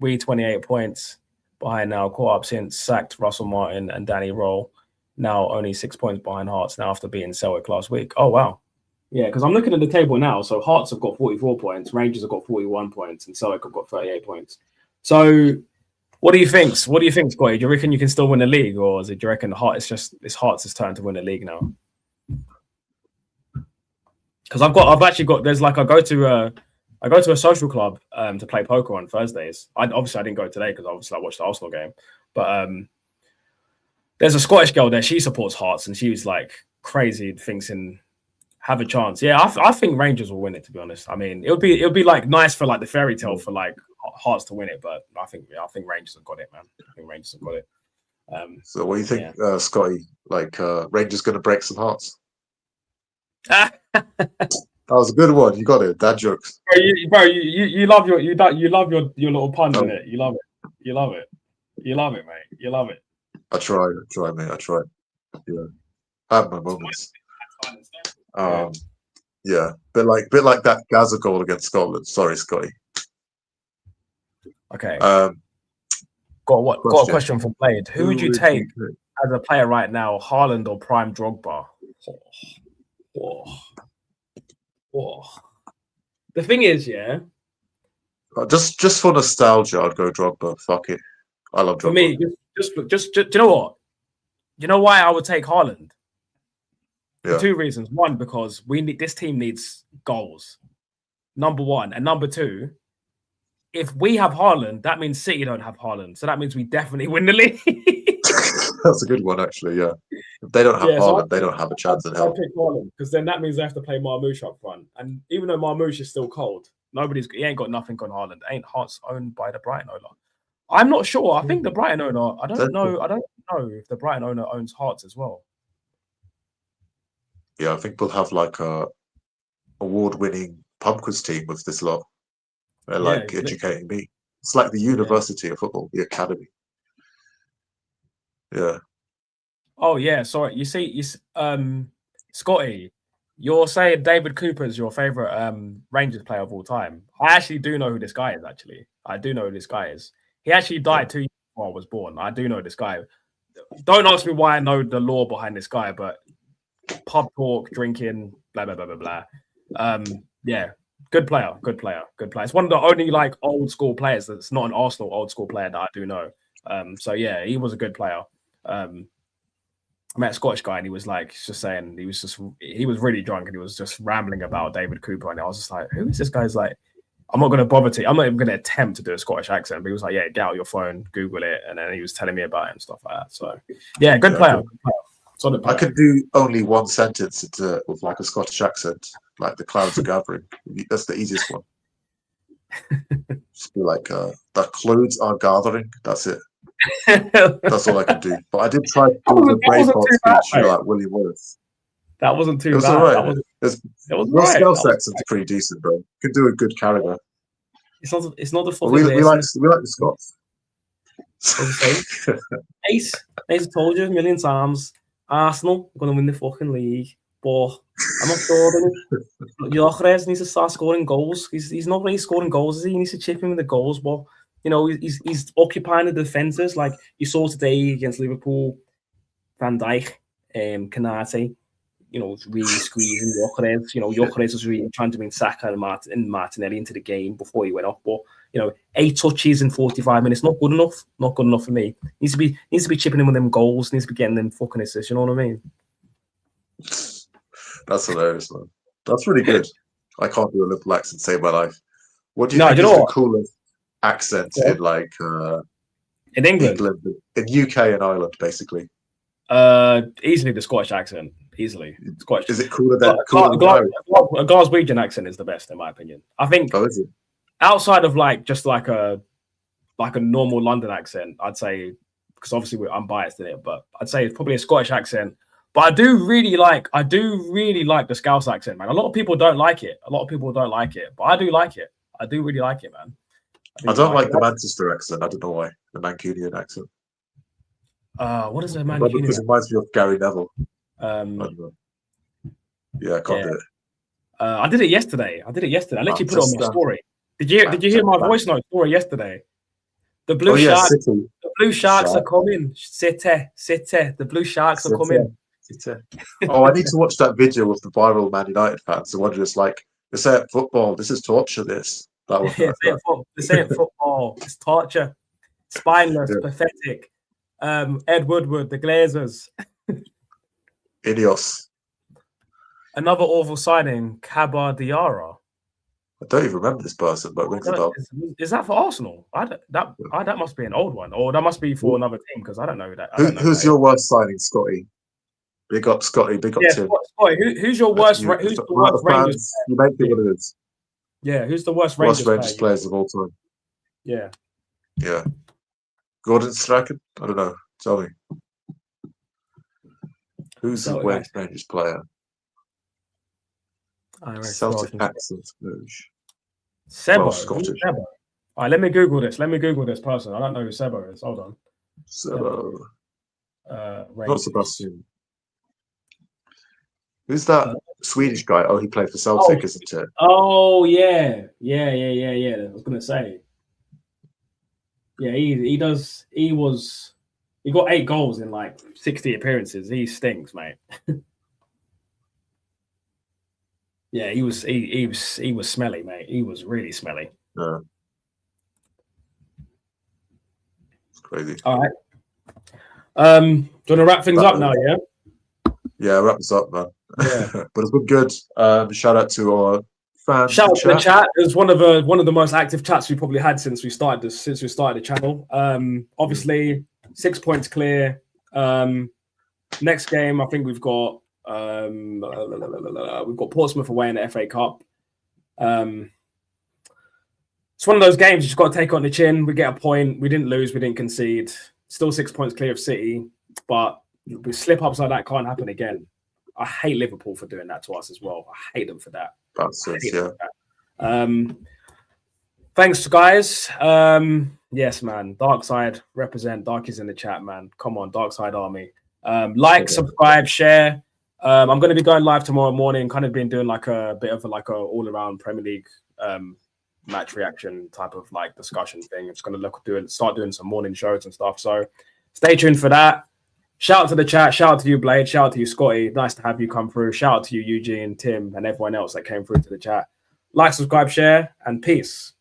with 28 points behind now. Caught up since sacked Russell Martin and Danny Roll. Now only 6 points behind Hearts. Now after beating Celtic last week. Oh wow. Yeah, because I'm looking at the table now. So Hearts have got 44 points, Rangers have got 41 points, and Celtic have got 38 points. So. What do you think? What do you think, Scotty? Do you reckon you can still win the league, or do you reckon it's Hearts' turn to win the league now? Because I've actually got. There's like I go to a social club to play poker on Thursdays. I didn't go today because obviously I watched the Arsenal game, but there's a Scottish girl there. She supports Hearts, and she was like crazy, thinks have a chance. Yeah, I think Rangers will win it. To be honest, I mean it would be like nice for like the fairy tale for like Hearts to win it, but I think Rangers have got it, man. I think Rangers have got it. So what do you think, Scotty? Like Rangers going to break some hearts? That was a good one. You got it. Dad jokes. You love your little puns, innit? You love it, mate. You love it. I try, mate. I try. Yeah, I have my moments. Yeah, bit like that Gaza goal against Scotland. Sorry, Scotty. Okay. Got a question from Blade. Who would you take as a player right now, Haaland or Prime Drogba? The thing is, yeah. Just for nostalgia, I'd go Drogba. Fuck it, I love Drogba. For me, just do you know what? You know why I would take Haaland? For two reasons. One, because this team needs goals. Number one, and number two. If we have Haaland, that means City don't have Haaland. So that means we definitely win the league. That's a good one, actually, yeah. If they don't have Haaland, they don't have a chance in hell. I'll pick Haaland, because then that means they have to play Marmoush up front. And even though Marmoush is still cold, he ain't got nothing on Haaland. Ain't Hearts owned by the Brighton owner? I'm not sure. I think the Brighton owner, I don't know if the Brighton owner owns Hearts as well. Yeah, I think we'll have like a award-winning pub quiz team with this lot. They're like educating me. It's like the university of football, the academy. Yeah. Oh yeah, sorry. You see, Scotty, you're saying David Cooper is your favorite Rangers player of all time. I actually do know who this guy is. Actually, I do know who this guy is. He actually died 2 years before I was born. I do know this guy. Don't ask me why I know the lore behind this guy, but pub talk, drinking, blah blah blah blah blah. Yeah. Good player. It's one of the only like old school players that's not an Arsenal old school player that I do know. So yeah, he was a good player. I met a Scottish guy and he was like just saying he was really drunk and he was just rambling about David Cooper and I was just like, who is this guy's like? I'm not even going to attempt to do a Scottish accent, but he was like, yeah, get out your phone, Google it, and then he was telling me about it and stuff like that. So yeah, good player. I could do only one sentence with like a Scottish accent. Like the clouds are gathering. That's the easiest one. Just be like, the clouds are gathering. That's it. That's all I can do. But I did try to do the Braveheart speech, like William Wallace. That wasn't too bad. All right. Your Scouse accent's pretty decent, bro. You can do a good character. It's not the fucking. We like the Scots. Ace told you a million times. Arsenal are going to win the fucking league, but I'm not sure. Gyökeres needs to start scoring goals. He's not really scoring goals, is he? He needs to chip in with the goals, but you know he's occupying the defenses like you saw today against Liverpool. Van Dijk, Kanate, really squeezing Gyökeres. Gyökeres was really trying to bring Saka and Martinelli into the game before he went off. But 8 touches in 45 minutes, not good enough. Not good enough for me. Needs to be chipping in with them goals. Needs to be getting them fucking assists. You know what I mean? That's hilarious, man. That's really good. I can't do a Liverpool accent to save my life. What do you No, think you is know the what? coolest accent Yeah. in like In England, in UK and Ireland, basically? easily the Scottish accent. Easily, Scottish. Is it cooler than A Glaswegian accent is the best, in my opinion. I think Oh, is it? outside of just like a normal London accent, I'd say, because obviously I'm biased in it, but I'd say it's probably a Scottish accent. But I do really like the Scouse accent, man. A lot of people don't like it. But I do like it. I do really like it, man. I don't like the Manchester accent. I don't know why. The Mancunian accent. What is a Because Mancunian? it reminds me of Gary Neville. I Um, don't know. Yeah, I can't do it. I did it yesterday. I literally put it on my story. Did you hear my voice note story yesterday? The Blue Sharks. City. The Blue Sharks are coming. City. The Blue Sharks are coming. Oh, I need to watch that video of the viral Man United fans. The one just like, this ain't football. This is torture. This. That one. This ain't football. It's torture. Spineless. Pathetic. Ed Woodward. The Glazers. Ineos. Another awful signing. Kaba Diarra. I don't even remember this person, but it rings a bell. Is that for Arsenal? That must be an old one, or that must be for another team because I don't know that. Who's your worst signing, Scotty? Big up, Scotty. Big up, Tim. Scotty, who's your worst? Who's the worst Rangers? You make it what it is. Yeah, who's the worst Rangers players of all time? Yeah. Gordon Strachan? I don't know. Tell me. Who's the worst Rangers player? Celtic accent. Sebo. Scottish. Sebo. All right, let me Google this person. I don't know who Sebo is. Hold on. Sebo. Not Sebastian. Who's that Swedish guy? Oh, he played for Celtic, isn't it? Oh, yeah. I was going to say. Yeah, he does. He got 8 goals in 60 appearances. He stinks, mate. Yeah, he was smelly, mate. He was really smelly. Yeah. It's crazy. All right. Do you want to wrap things up now, yeah? Yeah, wrap this up, man. Yeah. But it's been good. Shout out to our fans. Shout out to the chat. It was one of the most active chats we probably had since we started the channel. Obviously 6 points clear. Next game, I think we've got Portsmouth away in the FA Cup. It's one of those games you just got to take on the chin. We get a point. We didn't lose. We didn't concede. Still 6 points clear of City, but slip ups like that can't happen again. I hate Liverpool for doing that to us as well. I hate them for that. Thanks, guys. Yes, man. Dark Side represent. Dark is in the chat, man. Come on, Dark Side Army. Subscribe, share. I'm going to be going live tomorrow morning. Kind of been doing a bit of a all around Premier League match reaction type of discussion thing. I'm just going to start doing some morning shows and stuff. So stay tuned for that. Shout out to the chat. Shout out to you, Blade. Shout out to you, Scotty. Nice to have you come through. Shout out to you, Eugene, Tim, and everyone else that came through to the chat. Like, subscribe, share, and peace.